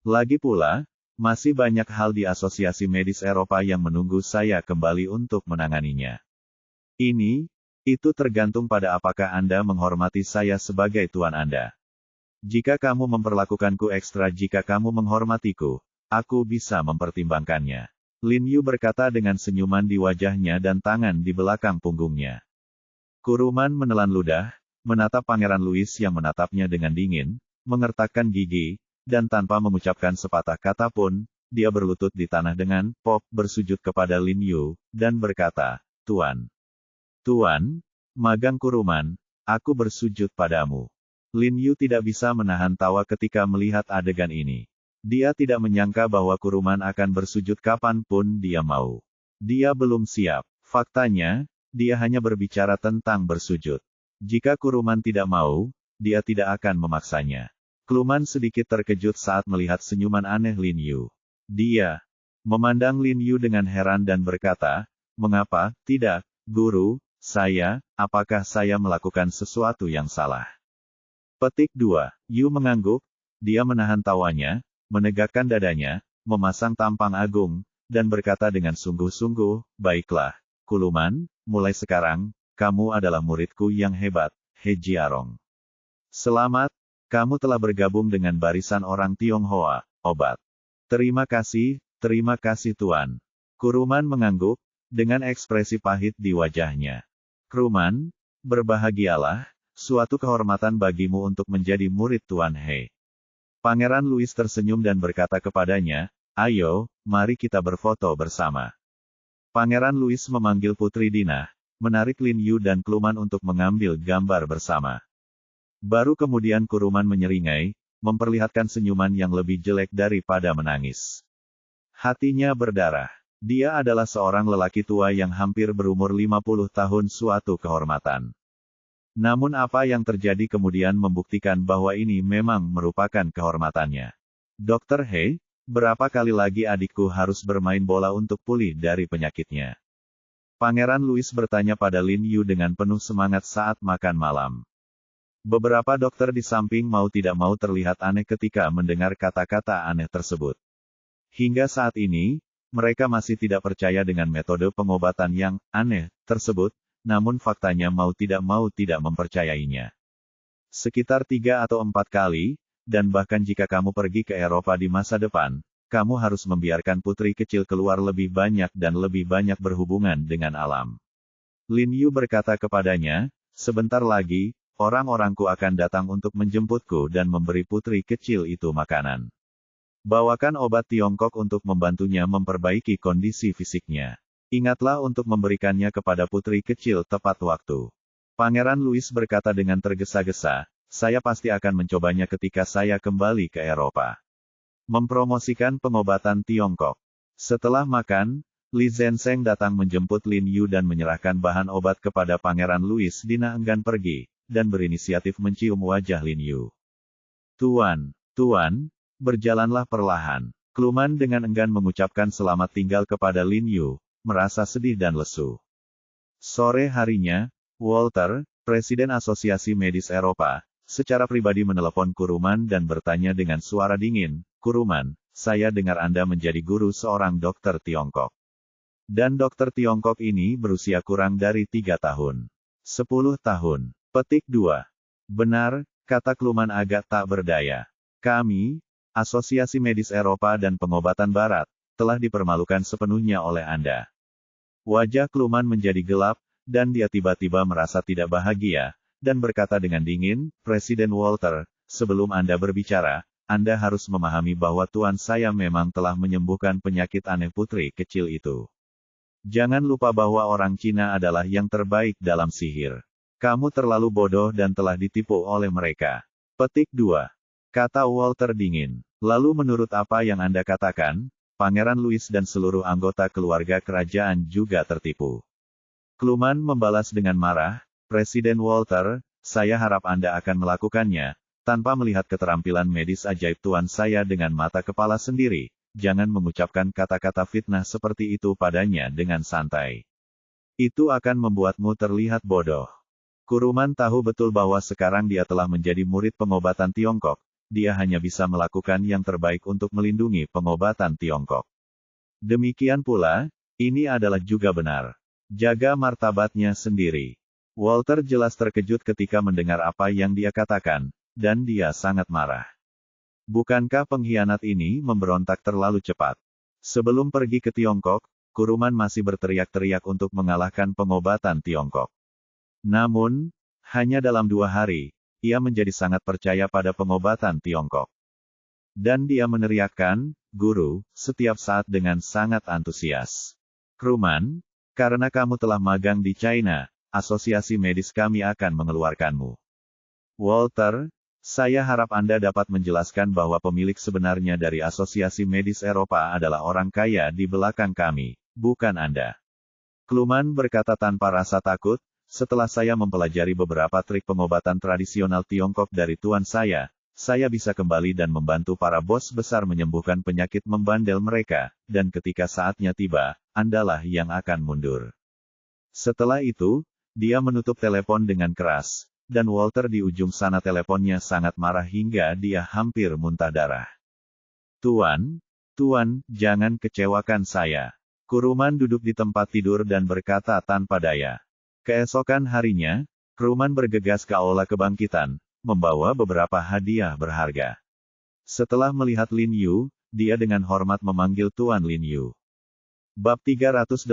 Lagi pula, masih banyak hal di Asosiasi Medis Eropa yang menunggu saya kembali untuk menanganinya. Itu tergantung pada apakah Anda menghormati saya sebagai tuan Anda. Jika kamu memperlakukanku ekstra jika kamu menghormatiku, aku bisa mempertimbangkannya. Lin Yu berkata dengan senyuman di wajahnya dan tangan di belakang punggungnya. Kuruman menelan ludah, menatap Pangeran Louis yang menatapnya dengan dingin, mengertakkan gigi, dan tanpa mengucapkan sepatah kata pun, dia berlutut di tanah dengan bersujud kepada Lin Yu, dan berkata, Tuan, Magang Kuruman, aku bersujud padamu. Lin Yu tidak bisa menahan tawa ketika melihat adegan ini. Dia tidak menyangka bahwa Kuruman akan bersujud kapanpun dia mau. Dia belum siap. Faktanya, dia hanya berbicara tentang bersujud. Jika Kuruman tidak mau, dia tidak akan memaksanya. Kuruman sedikit terkejut saat melihat senyuman aneh Lin Yu. Dia memandang Lin Yu dengan heran dan berkata, "Mengapa tidak, guru, apakah saya melakukan sesuatu yang salah?" Petik 2. Yu mengangguk, dia menahan tawanya, menegakkan dadanya, memasang tampang agung, dan berkata dengan sungguh-sungguh, "Baiklah, Kuruman, mulai sekarang, kamu adalah muridku yang hebat, He Jiarong. Selamat, kamu telah bergabung dengan barisan orang Tionghoa, obat." Terima kasih Tuan." Kuruman mengangguk, dengan ekspresi pahit di wajahnya. "Kuruman, berbahagialah, suatu kehormatan bagimu untuk menjadi murid Tuan He." Pangeran Louis tersenyum dan berkata kepadanya, "Ayo, mari kita berfoto bersama." Pangeran Louis memanggil Putri Dina, menarik Lin Yu dan Kuruman untuk mengambil gambar bersama. Baru kemudian Kuruman menyeringai, memperlihatkan senyuman yang lebih jelek daripada menangis. Hatinya berdarah. Dia adalah seorang lelaki tua yang hampir berumur 50 tahun, suatu kehormatan. Namun apa yang terjadi kemudian membuktikan bahwa ini memang merupakan kehormatannya. "Dokter He, berapa kali lagi adikku harus bermain bola untuk pulih dari penyakitnya?" Pangeran Louis bertanya pada Lin Yu dengan penuh semangat saat makan malam. Beberapa dokter di samping mau tidak mau terlihat aneh ketika mendengar kata-kata aneh tersebut. Hingga saat ini, mereka masih tidak percaya dengan metode pengobatan yang aneh tersebut, namun faktanya mau tidak mempercayainya. Sekitar 3 atau 4 kali, dan bahkan jika kamu pergi ke Eropa di masa depan, kamu harus membiarkan putri kecil keluar lebih banyak dan lebih banyak berhubungan dengan alam. Lin Yu berkata kepadanya, "Sebentar lagi, orang-orangku akan datang untuk menjemputku dan memberi putri kecil itu makanan. Bawakan obat Tiongkok untuk membantunya memperbaiki kondisi fisiknya. Ingatlah untuk memberikannya kepada putri kecil tepat waktu." Pangeran Louis berkata dengan tergesa-gesa, "Saya pasti akan mencobanya ketika saya kembali ke Eropa." Mempromosikan pengobatan Tiongkok. Setelah makan, Li Zenseng datang menjemput Lin Yu dan menyerahkan bahan obat kepada Pangeran Louis. Dina enggan pergi, dan berinisiatif mencium wajah Lin Yu. Tuan, berjalanlah perlahan." Kuruman dengan enggan mengucapkan selamat tinggal kepada Lin Yu, merasa sedih dan lesu. Sore harinya, Walter, Presiden Asosiasi Medis Eropa, secara pribadi menelepon Kuruman dan bertanya dengan suara dingin, "Kuruman, saya dengar Anda menjadi guru seorang dokter Tiongkok. Dan dokter Tiongkok ini berusia kurang dari 3 tahun. 10 tahun. Petik 2. "Benar," kata Kuruman agak tak berdaya. "Kami, Asosiasi Medis Eropa dan Pengobatan Barat, telah dipermalukan sepenuhnya oleh Anda." Wajah Kuruman menjadi gelap, dan dia tiba-tiba merasa tidak bahagia, dan berkata dengan dingin, "Presiden Walter, sebelum Anda berbicara, Anda harus memahami bahwa Tuan saya memang telah menyembuhkan penyakit aneh putri kecil itu. Jangan lupa bahwa orang Cina adalah yang terbaik dalam sihir. Kamu terlalu bodoh dan telah ditipu oleh mereka." Petik 2. Kata Walter dingin. "Lalu menurut apa yang Anda katakan, Pangeran Louis dan seluruh anggota keluarga kerajaan juga tertipu." Kuruman membalas dengan marah, "Presiden Walter, saya harap Anda akan melakukannya, tanpa melihat keterampilan medis ajaib Tuan saya dengan mata kepala sendiri. Jangan mengucapkan kata-kata fitnah seperti itu padanya dengan santai. Itu akan membuatmu terlihat bodoh." Kuruman tahu betul bahwa sekarang dia telah menjadi murid pengobatan Tiongkok. Dia hanya bisa melakukan yang terbaik untuk melindungi pengobatan Tiongkok. Demikian pula, ini adalah juga benar. Jaga martabatnya sendiri. Walter jelas terkejut ketika mendengar apa yang dia katakan, dan dia sangat marah. Bukankah pengkhianat ini memberontak terlalu cepat? Sebelum pergi ke Tiongkok, Kuruman masih berteriak-teriak untuk mengalahkan pengobatan Tiongkok. Namun, hanya dalam 2 hari, ia menjadi sangat percaya pada pengobatan Tiongkok. Dan dia meneriakkan, "Guru," setiap saat dengan sangat antusias. "Kuruman, karena kamu telah magang di China, asosiasi medis kami akan mengeluarkanmu. Walter, saya harap Anda dapat menjelaskan bahwa pemilik sebenarnya dari Asosiasi Medis Eropa adalah orang kaya di belakang kami, bukan Anda. Kluman berkata tanpa rasa takut, setelah saya mempelajari beberapa trik pengobatan tradisional Tiongkok dari tuan saya bisa kembali dan membantu para bos besar menyembuhkan penyakit membandel mereka, dan ketika saatnya tiba, Andalah yang akan mundur. Setelah itu, dia menutup telepon dengan keras, dan Walter di ujung sana teleponnya sangat marah hingga dia hampir muntah darah. Tuan, jangan kecewakan saya. Kuruman duduk di tempat tidur dan berkata tanpa daya. Keesokan harinya, Kuruman bergegas ke aula kebangkitan, membawa beberapa hadiah berharga. Setelah melihat Lin Yu, dia dengan hormat memanggil Tuan Lin Yu. Bab 384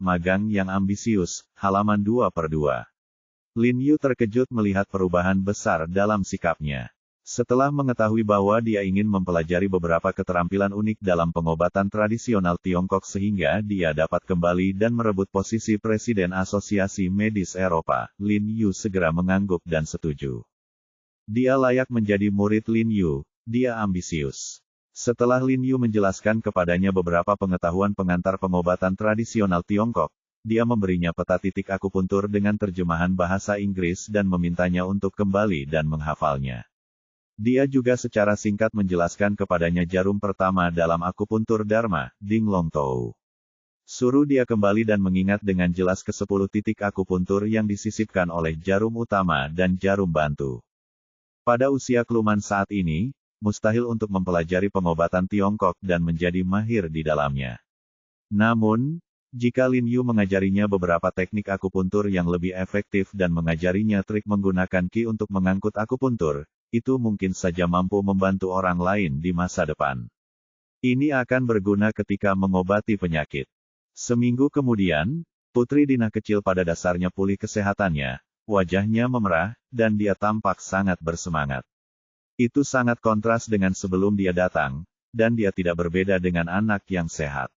Magang yang Ambisius, halaman 2/2. Lin Yu terkejut melihat perubahan besar dalam sikapnya. Setelah mengetahui bahwa dia ingin mempelajari beberapa keterampilan unik dalam pengobatan tradisional Tiongkok sehingga dia dapat kembali dan merebut posisi Presiden Asosiasi Medis Eropa, Lin Yu segera mengangguk dan setuju. Dia layak menjadi murid Lin Yu, dia ambisius. Setelah Lin Yu menjelaskan kepadanya beberapa pengetahuan pengantar pengobatan tradisional Tiongkok, dia memberinya peta titik akupuntur dengan terjemahan bahasa Inggris dan memintanya untuk kembali dan menghafalnya. Dia juga secara singkat menjelaskan kepadanya jarum pertama dalam akupuntur Dharma, Ding Long Tou. Suruh dia kembali dan mengingat dengan jelas ke-10 titik akupuntur yang disisipkan oleh jarum utama dan jarum bantu. Pada usia Kluman saat ini, mustahil untuk mempelajari pengobatan Tiongkok dan menjadi mahir di dalamnya. Namun, jika Lin Yu mengajarinya beberapa teknik akupuntur yang lebih efektif dan mengajarinya trik menggunakan qi untuk mengangkut akupuntur, itu mungkin saja mampu membantu orang lain di masa depan. Ini akan berguna ketika mengobati penyakit. Seminggu kemudian, putri Dina kecil pada dasarnya pulih kesehatannya, wajahnya memerah, dan dia tampak sangat bersemangat. Itu sangat kontras dengan sebelum dia datang, dan dia tidak berbeda dengan anak yang sehat.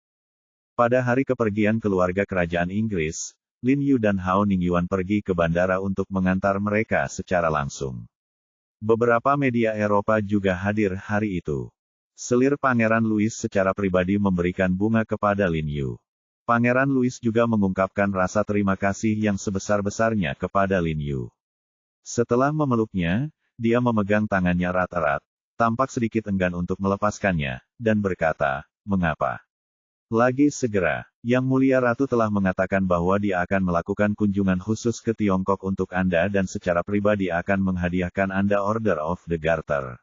Pada hari kepergian keluarga kerajaan Inggris, Lin Yu dan Hao Ningyuan pergi ke bandara untuk mengantar mereka secara langsung. Beberapa media Eropa juga hadir hari itu. Selir Pangeran Louis secara pribadi memberikan bunga kepada Lin Yu. Pangeran Louis juga mengungkapkan rasa terima kasih yang sebesar-besarnya kepada Lin Yu. Setelah memeluknya, dia memegang tangannya erat-erat, tampak sedikit enggan untuk melepaskannya, dan berkata, "Mengapa? Lagi segera, Yang Mulia Ratu telah mengatakan bahwa dia akan melakukan kunjungan khusus ke Tiongkok untuk Anda dan secara pribadi akan menghadiahkan Anda Order of the Garter.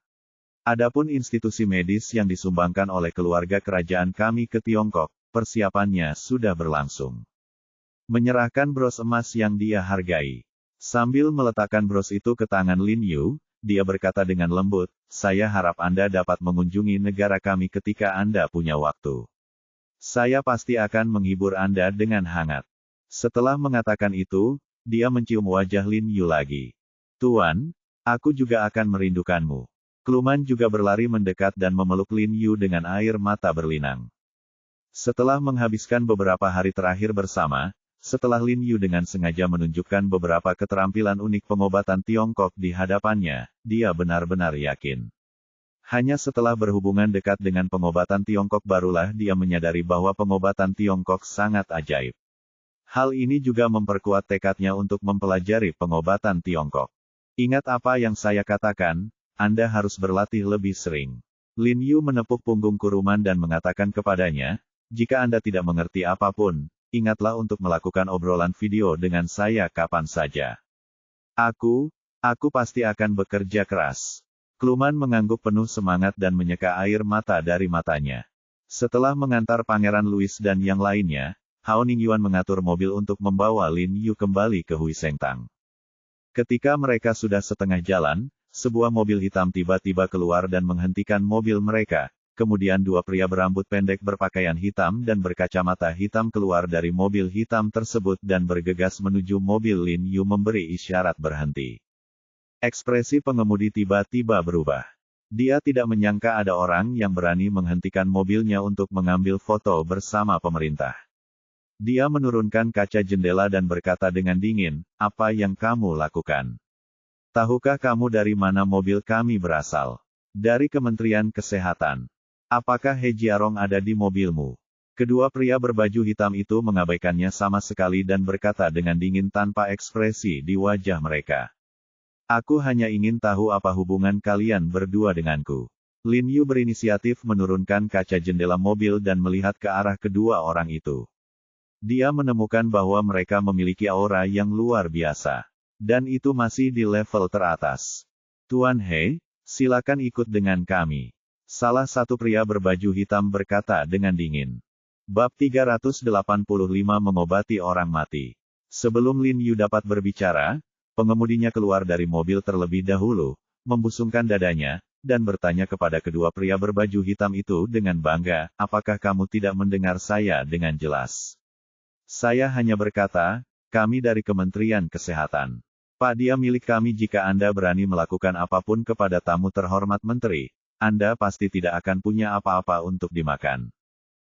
Adapun institusi medis yang disumbangkan oleh keluarga kerajaan kami ke Tiongkok, persiapannya sudah berlangsung." Menyerahkan bros emas yang dia hargai. Sambil meletakkan bros itu ke tangan Lin Yu, dia berkata dengan lembut, "Saya harap Anda dapat mengunjungi negara kami ketika Anda punya waktu. Saya pasti akan menghibur Anda dengan hangat." Setelah mengatakan itu, dia mencium wajah Lin Yu lagi. "Tuan, aku juga akan merindukanmu." Kluman juga berlari mendekat dan memeluk Lin Yu dengan air mata berlinang. Setelah menghabiskan beberapa hari terakhir bersama, setelah Lin Yu dengan sengaja menunjukkan beberapa keterampilan unik pengobatan Tiongkok di hadapannya, dia benar-benar yakin. Hanya setelah berhubungan dekat dengan pengobatan Tiongkok barulah dia menyadari bahwa pengobatan Tiongkok sangat ajaib. Hal ini juga memperkuat tekadnya untuk mempelajari pengobatan Tiongkok. "Ingat apa yang saya katakan, Anda harus berlatih lebih sering." Lin Yu menepuk punggung Kuruman dan mengatakan kepadanya, "Jika Anda tidak mengerti apapun, ingatlah untuk melakukan obrolan video dengan saya kapan saja. Aku pasti akan bekerja keras." Kluman mengangguk penuh semangat dan menyeka air mata dari matanya. Setelah mengantar Pangeran Louis dan yang lainnya, Hao Ningyuan mengatur mobil untuk membawa Lin Yu kembali ke Huisengtang. Ketika mereka sudah setengah jalan, sebuah mobil hitam tiba-tiba keluar dan menghentikan mobil mereka. Kemudian dua pria berambut pendek berpakaian hitam dan berkacamata hitam keluar dari mobil hitam tersebut dan bergegas menuju mobil Lin Yu memberi isyarat berhenti. Ekspresi pengemudi tiba-tiba berubah. Dia tidak menyangka ada orang yang berani menghentikan mobilnya untuk mengambil foto bersama pemerintah. Dia menurunkan kaca jendela dan berkata dengan dingin, apa yang kamu lakukan? Tahukah kamu dari mana mobil kami berasal? Dari Kementerian Kesehatan. Apakah He Jiarong ada di mobilmu? Kedua pria berbaju hitam itu mengabaikannya sama sekali dan berkata dengan dingin tanpa ekspresi di wajah mereka. Aku hanya ingin tahu apa hubungan kalian berdua denganku. Lin Yu berinisiatif menurunkan kaca jendela mobil dan melihat ke arah kedua orang itu. Dia menemukan bahwa mereka memiliki aura yang luar biasa. Dan itu masih di level teratas. Tuan He, silakan ikut dengan kami. Salah satu pria berbaju hitam berkata dengan dingin. Bab 385 mengobati orang mati. Sebelum Lin Yu dapat berbicara, pengemudinya keluar dari mobil terlebih dahulu, membusungkan dadanya, dan bertanya kepada kedua pria berbaju hitam itu dengan bangga, apakah kamu tidak mendengar saya dengan jelas? Saya hanya berkata, kami dari Kementerian Kesehatan. Pak, dia milik kami. Jika Anda berani melakukan apapun kepada tamu terhormat menteri, Anda pasti tidak akan punya apa-apa untuk dimakan.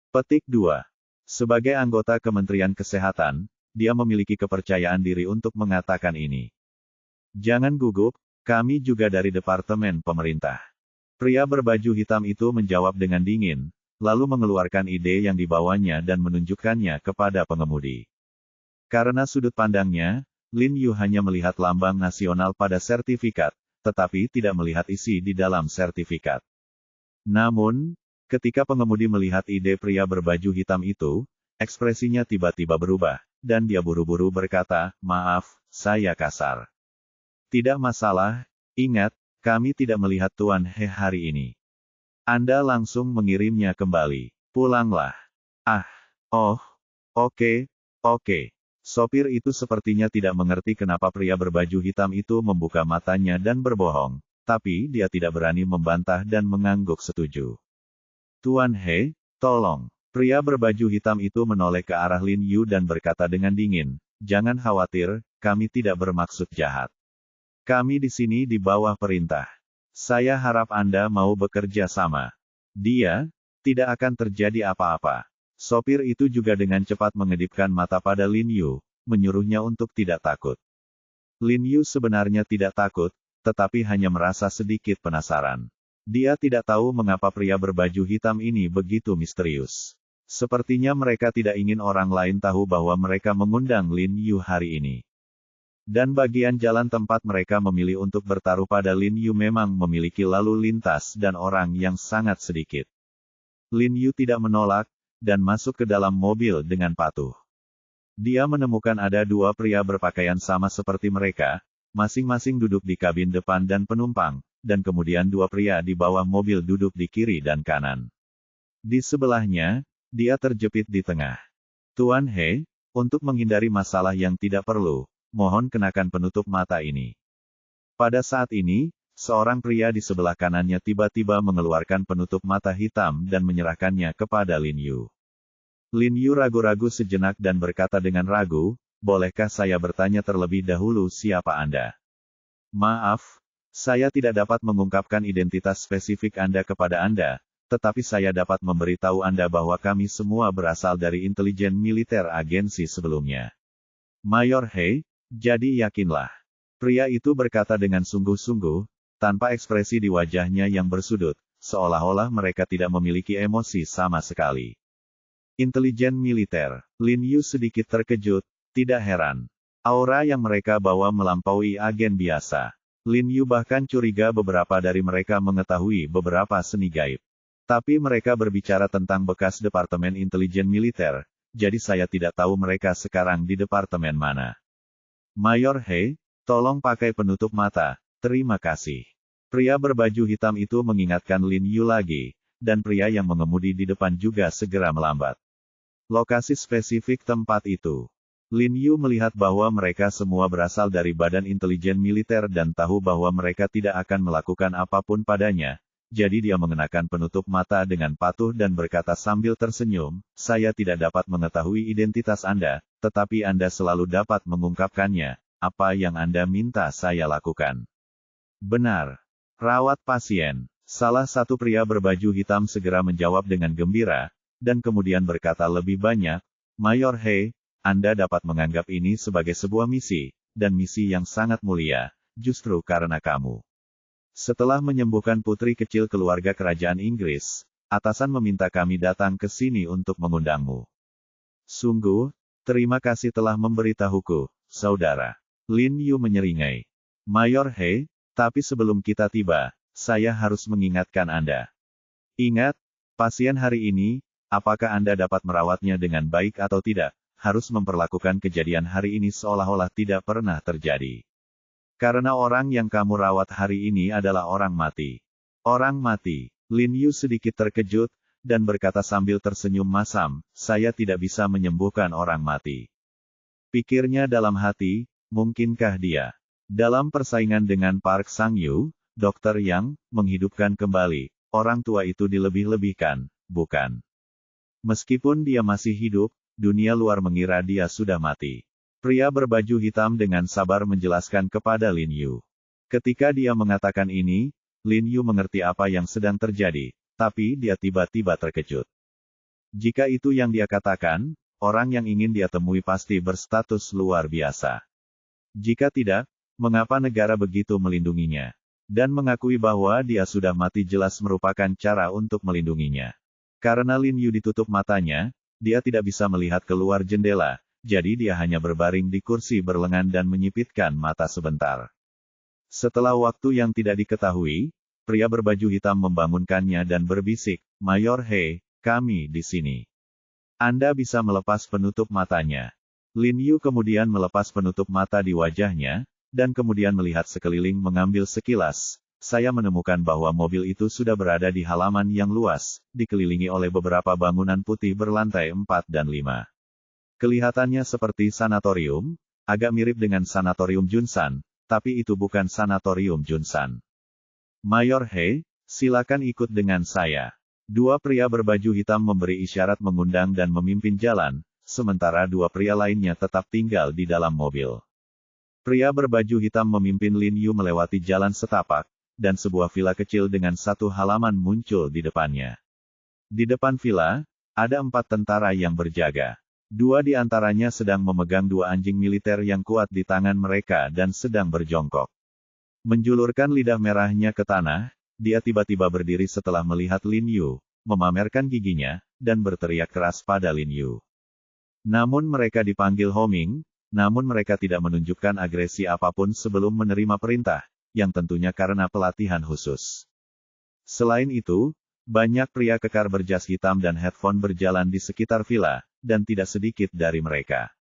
Petik 2. Sebagai anggota Kementerian Kesehatan, dia memiliki kepercayaan diri untuk mengatakan ini. Jangan gugup, kami juga dari Departemen Pemerintah. Pria berbaju hitam itu menjawab dengan dingin, lalu mengeluarkan ide yang dibawanya dan menunjukkannya kepada pengemudi. Karena sudut pandangnya, Lin Yu hanya melihat lambang nasional pada sertifikat, tetapi tidak melihat isi di dalam sertifikat. Namun, ketika pengemudi melihat ide pria berbaju hitam itu, ekspresinya tiba-tiba berubah, dan dia buru-buru berkata, maaf, saya kasar. Tidak masalah, ingat, kami tidak melihat Tuan He hari ini. Anda langsung mengirimnya kembali. Pulanglah. Oke. Sopir itu sepertinya tidak mengerti kenapa pria berbaju hitam itu membuka matanya dan berbohong, tapi dia tidak berani membantah dan mengangguk setuju. Tuan He, tolong. Pria berbaju hitam itu menoleh ke arah Lin Yu dan berkata dengan dingin, jangan khawatir, kami tidak bermaksud jahat. Kami di sini di bawah perintah. Saya harap Anda mau bekerja sama. Dia, tidak akan terjadi apa-apa. Sopir itu juga dengan cepat mengedipkan mata pada Lin Yu, menyuruhnya untuk tidak takut. Lin Yu sebenarnya tidak takut, tetapi hanya merasa sedikit penasaran. Dia tidak tahu mengapa pria berbaju hitam ini begitu misterius. Sepertinya mereka tidak ingin orang lain tahu bahwa mereka mengundang Lin Yu hari ini. Dan bagian jalan tempat mereka memilih untuk bertaruh pada Lin Yu memang memiliki lalu lintas dan orang yang sangat sedikit. Lin Yu tidak menolak, dan masuk ke dalam mobil dengan patuh. Dia menemukan ada dua pria berpakaian sama seperti mereka, masing-masing duduk di kabin depan dan penumpang, dan kemudian dua pria di bawah mobil duduk di kiri dan kanan. Di sebelahnya, dia terjepit di tengah. Tuan He, untuk menghindari masalah yang tidak perlu, mohon kenakan penutup mata ini. Pada saat ini, seorang pria di sebelah kanannya tiba-tiba mengeluarkan penutup mata hitam dan menyerahkannya kepada Lin Yu. Lin Yu ragu-ragu sejenak dan berkata dengan ragu, bolehkah saya bertanya terlebih dahulu siapa Anda? Maaf, saya tidak dapat mengungkapkan identitas spesifik Anda kepada Anda, tetapi saya dapat memberitahu Anda bahwa kami semua berasal dari intelijen militer agensi sebelumnya. Mayor He, jadi yakinlah. Pria itu berkata dengan sungguh-sungguh, tanpa ekspresi di wajahnya yang bersudut, seolah-olah mereka tidak memiliki emosi sama sekali. Intelijen militer. Lin Yu sedikit terkejut, tidak heran. Aura yang mereka bawa melampaui agen biasa. Lin Yu bahkan curiga beberapa dari mereka mengetahui beberapa seni gaib. Tapi mereka berbicara tentang bekas Departemen Intelijen Militer, jadi saya tidak tahu mereka sekarang di departemen mana. Mayor He, tolong pakai penutup mata, terima kasih. Pria berbaju hitam itu mengingatkan Lin Yu lagi, dan pria yang mengemudi di depan juga segera melambat. Lokasi spesifik tempat itu. Lin Yu melihat bahwa mereka semua berasal dari Badan Intelijen Militer dan tahu bahwa mereka tidak akan melakukan apapun padanya, jadi dia mengenakan penutup mata dengan patuh dan berkata sambil tersenyum, saya tidak dapat mengetahui identitas Anda, tetapi Anda selalu dapat mengungkapkannya, apa yang Anda minta saya lakukan. Benar. Rawat pasien. Salah satu pria berbaju hitam segera menjawab dengan gembira, dan kemudian berkata lebih banyak, Mayor He, Anda dapat menganggap ini sebagai sebuah misi, dan misi yang sangat mulia, justru karena kamu. Setelah menyembuhkan putri kecil keluarga kerajaan Inggris, atasan meminta kami datang ke sini untuk mengundangmu. Sungguh, terima kasih telah memberitahuku, saudara. Lin Yu menyeringai. Mayor He, tapi sebelum kita tiba, saya harus mengingatkan Anda. Ingat, pasien hari ini, apakah Anda dapat merawatnya dengan baik atau tidak, harus memperlakukan kejadian hari ini seolah-olah tidak pernah terjadi. Karena orang yang kamu rawat hari ini adalah orang mati. Orang mati. Lin Yu sedikit terkejut, dan berkata sambil tersenyum masam, saya tidak bisa menyembuhkan orang mati. Pikirnya dalam hati, mungkinkah dia? Dalam persaingan dengan Park Sang-yu, Dokter Yang, menghidupkan kembali, orang tua itu dilebih-lebihkan, bukan? Meskipun dia masih hidup, dunia luar mengira dia sudah mati. Pria berbaju hitam dengan sabar menjelaskan kepada Lin Yu. Ketika dia mengatakan ini, Lin Yu mengerti apa yang sedang terjadi, tapi dia tiba-tiba terkejut. Jika itu yang dia katakan, orang yang ingin dia temui pasti berstatus luar biasa. Jika tidak, mengapa negara begitu melindunginya? Dan mengakui bahwa dia sudah mati jelas merupakan cara untuk melindunginya. Karena Lin Yu ditutup matanya, dia tidak bisa melihat keluar jendela, jadi dia hanya berbaring di kursi berlengan dan menyipitkan mata sebentar. Setelah waktu yang tidak diketahui, pria berbaju hitam membangunkannya dan berbisik, Mayor He, kami di sini. Anda bisa melepas penutup matanya. Lin Yu kemudian melepas penutup mata di wajahnya, dan kemudian melihat sekeliling mengambil sekilas. Saya menemukan bahwa mobil itu sudah berada di halaman yang luas, dikelilingi oleh beberapa bangunan putih berlantai 4 dan 5. Kelihatannya seperti sanatorium, agak mirip dengan sanatorium Junsan, tapi itu bukan sanatorium Junsan. Mayor He, silakan ikut dengan saya. Dua pria berbaju hitam memberi isyarat mengundang dan memimpin jalan, sementara dua pria lainnya tetap tinggal di dalam mobil. Pria berbaju hitam memimpin Lin Yu melewati jalan setapak, dan sebuah villa kecil dengan satu halaman muncul di depannya. Di depan villa, ada 4 tentara yang berjaga. 2 di antaranya sedang memegang 2 anjing militer yang kuat di tangan mereka dan sedang berjongkok. Menjulurkan lidah merahnya ke tanah, dia tiba-tiba berdiri setelah melihat Lin Yu, memamerkan giginya, dan berteriak keras pada Lin Yu. Namun mereka dipanggil Homing, namun mereka tidak menunjukkan agresi apapun sebelum menerima perintah, yang tentunya karena pelatihan khusus. Selain itu, banyak pria kekar berjas hitam dan headphone berjalan di sekitar villa, dan tidak sedikit dari mereka.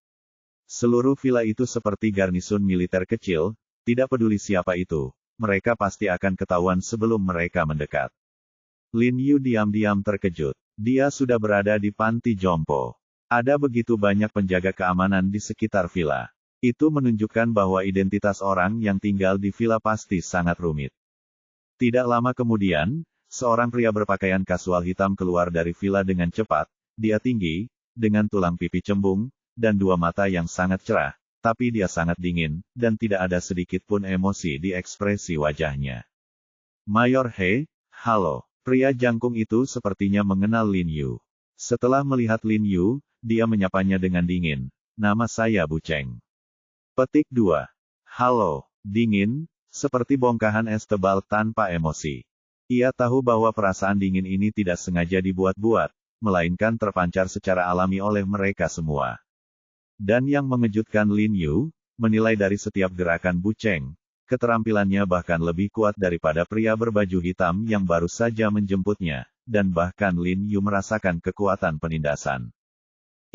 Seluruh villa itu seperti garnisun militer kecil, tidak peduli siapa itu, mereka pasti akan ketahuan sebelum mereka mendekat. Lin Yu diam-diam terkejut. Dia sudah berada di panti jompo. Ada begitu banyak penjaga keamanan di sekitar villa. Itu menunjukkan bahwa identitas orang yang tinggal di villa pasti sangat rumit. Tidak lama kemudian, seorang pria berpakaian kasual hitam keluar dari villa dengan cepat. Dia tinggi, dengan tulang pipi cembung, dan 2 mata yang sangat cerah, tapi dia sangat dingin, dan tidak ada sedikit pun emosi di ekspresi wajahnya. Mayor He, halo. Pria jangkung itu sepertinya mengenal Lin Yu. Setelah melihat Lin Yu, dia menyapanya dengan dingin. Nama saya Bu Cheng. Petik 2. Halo, dingin, seperti bongkahan es tebal tanpa emosi. Ia tahu bahwa perasaan dingin ini tidak sengaja dibuat-buat, melainkan terpancar secara alami oleh mereka semua. Dan yang mengejutkan Lin Yu, menilai dari setiap gerakan Bu Cheng, keterampilannya bahkan lebih kuat daripada pria berbaju hitam yang baru saja menjemputnya, dan bahkan Lin Yu merasakan kekuatan penindasan.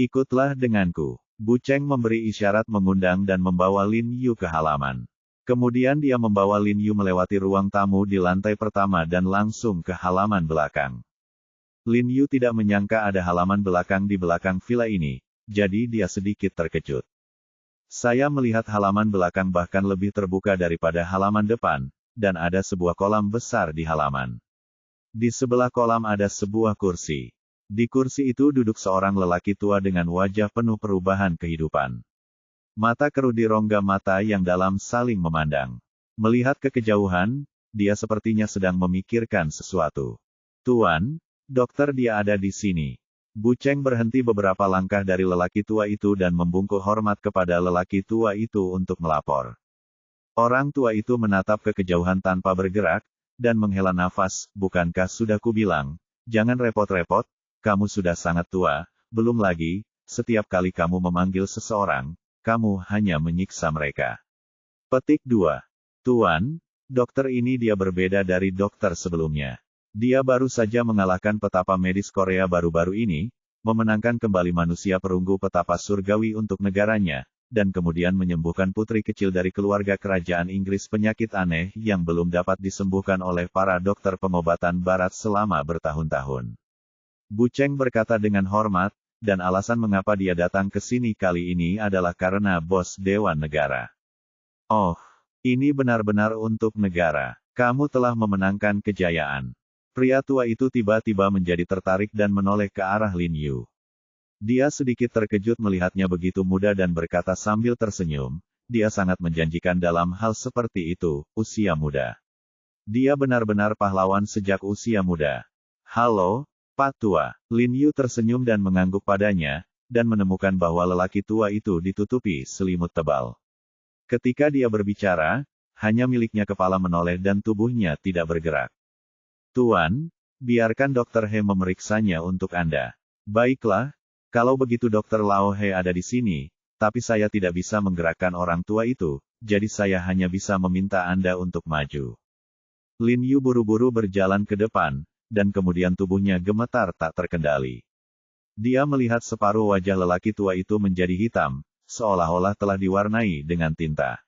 Ikutlah denganku. Bu Cheng memberi isyarat mengundang dan membawa Lin Yu ke halaman. Kemudian dia membawa Lin Yu melewati ruang tamu di lantai pertama dan langsung ke halaman belakang. Lin Yu tidak menyangka ada halaman belakang di belakang villa ini, jadi dia sedikit terkejut. Saya melihat halaman belakang bahkan lebih terbuka daripada halaman depan, dan ada sebuah kolam besar di halaman. Di sebelah kolam ada sebuah kursi. Di kursi itu duduk seorang lelaki tua dengan wajah penuh perubahan kehidupan. Mata keruh di rongga mata yang dalam saling memandang. Melihat ke kejauhan, dia sepertinya sedang memikirkan sesuatu. Tuan, dokter dia ada di sini. Bu Cheng berhenti beberapa langkah dari lelaki tua itu dan membungkuk hormat kepada lelaki tua itu untuk melapor. Orang tua itu menatap ke kejauhan tanpa bergerak, dan menghela nafas, bukankah sudah kubilang, jangan repot-repot, kamu sudah sangat tua, belum lagi, setiap kali kamu memanggil seseorang, kamu hanya menyiksa mereka. Petik 2. Tuan, dokter ini dia berbeda dari dokter sebelumnya. Dia baru saja mengalahkan petapa medis Korea baru-baru ini, memenangkan kembali manusia perunggu petapa surgawi untuk negaranya, dan kemudian menyembuhkan putri kecil dari keluarga kerajaan Inggris penyakit aneh yang belum dapat disembuhkan oleh para dokter pengobatan barat selama bertahun-tahun. Bu Cheng berkata dengan hormat, dan alasan mengapa dia datang ke sini kali ini adalah karena bos Dewan Negara. Oh, ini benar-benar untuk negara. Kamu telah memenangkan kejayaan. Pria tua itu tiba-tiba menjadi tertarik dan menoleh ke arah Lin Yu. Dia sedikit terkejut melihatnya begitu muda dan berkata sambil tersenyum, dia sangat menjanjikan dalam hal seperti itu, usia muda. Dia benar-benar pahlawan sejak usia muda. Halo, Pak Tua. Lin Yu tersenyum dan mengangguk padanya, dan menemukan bahwa lelaki tua itu ditutupi selimut tebal. Ketika dia berbicara, hanya miliknya kepala menoleh dan tubuhnya tidak bergerak. Tuan, biarkan Dr. He memeriksanya untuk Anda. Baiklah, kalau begitu Dr. Lao He ada di sini, tapi saya tidak bisa menggerakkan orang tua itu, jadi saya hanya bisa meminta Anda untuk maju. Lin Yu buru-buru berjalan ke depan, dan kemudian tubuhnya gemetar tak terkendali. Dia melihat separuh wajah lelaki tua itu menjadi hitam, seolah-olah telah diwarnai dengan tinta.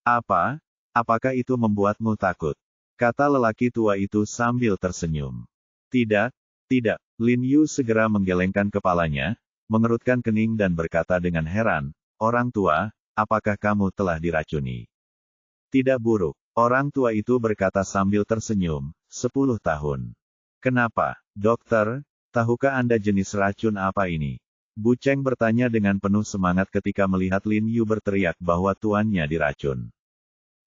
Apa? Apakah itu membuatmu takut? Kata lelaki tua itu sambil tersenyum. Tidak, tidak. Lin Yu segera menggelengkan kepalanya, mengerutkan kening dan berkata dengan heran, orang tua, apakah kamu telah diracuni? Tidak buruk. Orang tua itu berkata sambil tersenyum, 10 tahun. Kenapa, dokter? Tahukah Anda jenis racun apa ini? Bu Cheng bertanya dengan penuh semangat ketika melihat Lin Yu berteriak bahwa tuannya diracun.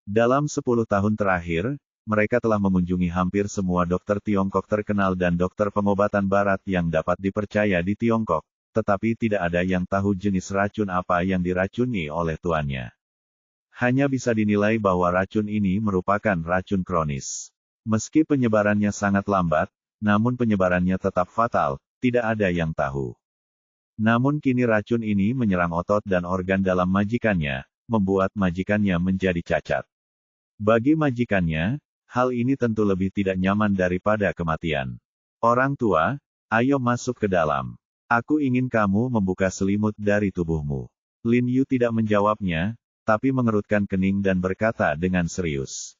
Dalam 10 tahun terakhir, mereka telah mengunjungi hampir semua dokter Tiongkok terkenal dan dokter pengobatan barat yang dapat dipercaya di Tiongkok, tetapi tidak ada yang tahu jenis racun apa yang diracuni oleh tuannya. Hanya bisa dinilai bahwa racun ini merupakan racun kronis. Meski penyebarannya sangat lambat, namun penyebarannya tetap fatal, tidak ada yang tahu. Namun kini racun ini menyerang otot dan organ dalam majikannya, membuat majikannya menjadi cacat. Bagi majikannya, hal ini tentu lebih tidak nyaman daripada kematian. Orang tua, ayo masuk ke dalam. Aku ingin kamu membuka selimut dari tubuhmu. Lin Yu tidak menjawabnya, tapi mengerutkan kening dan berkata dengan serius.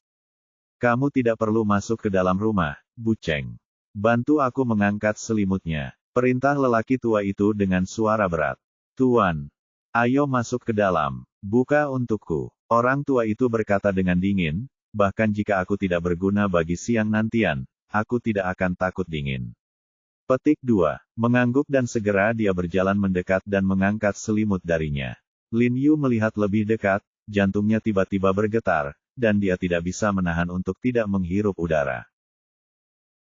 Kamu tidak perlu masuk ke dalam rumah, Bu Cheng. Bantu aku mengangkat selimutnya. Perintah lelaki tua itu dengan suara berat. Tuan, ayo masuk ke dalam. Buka untukku. Orang tua itu berkata dengan dingin, bahkan jika aku tidak berguna bagi siang nantian, aku tidak akan takut dingin. Petik 2. Mengangguk dan segera dia berjalan mendekat dan mengangkat selimut darinya. Lin Yu melihat lebih dekat, jantungnya tiba-tiba bergetar, dan dia tidak bisa menahan untuk tidak menghirup udara.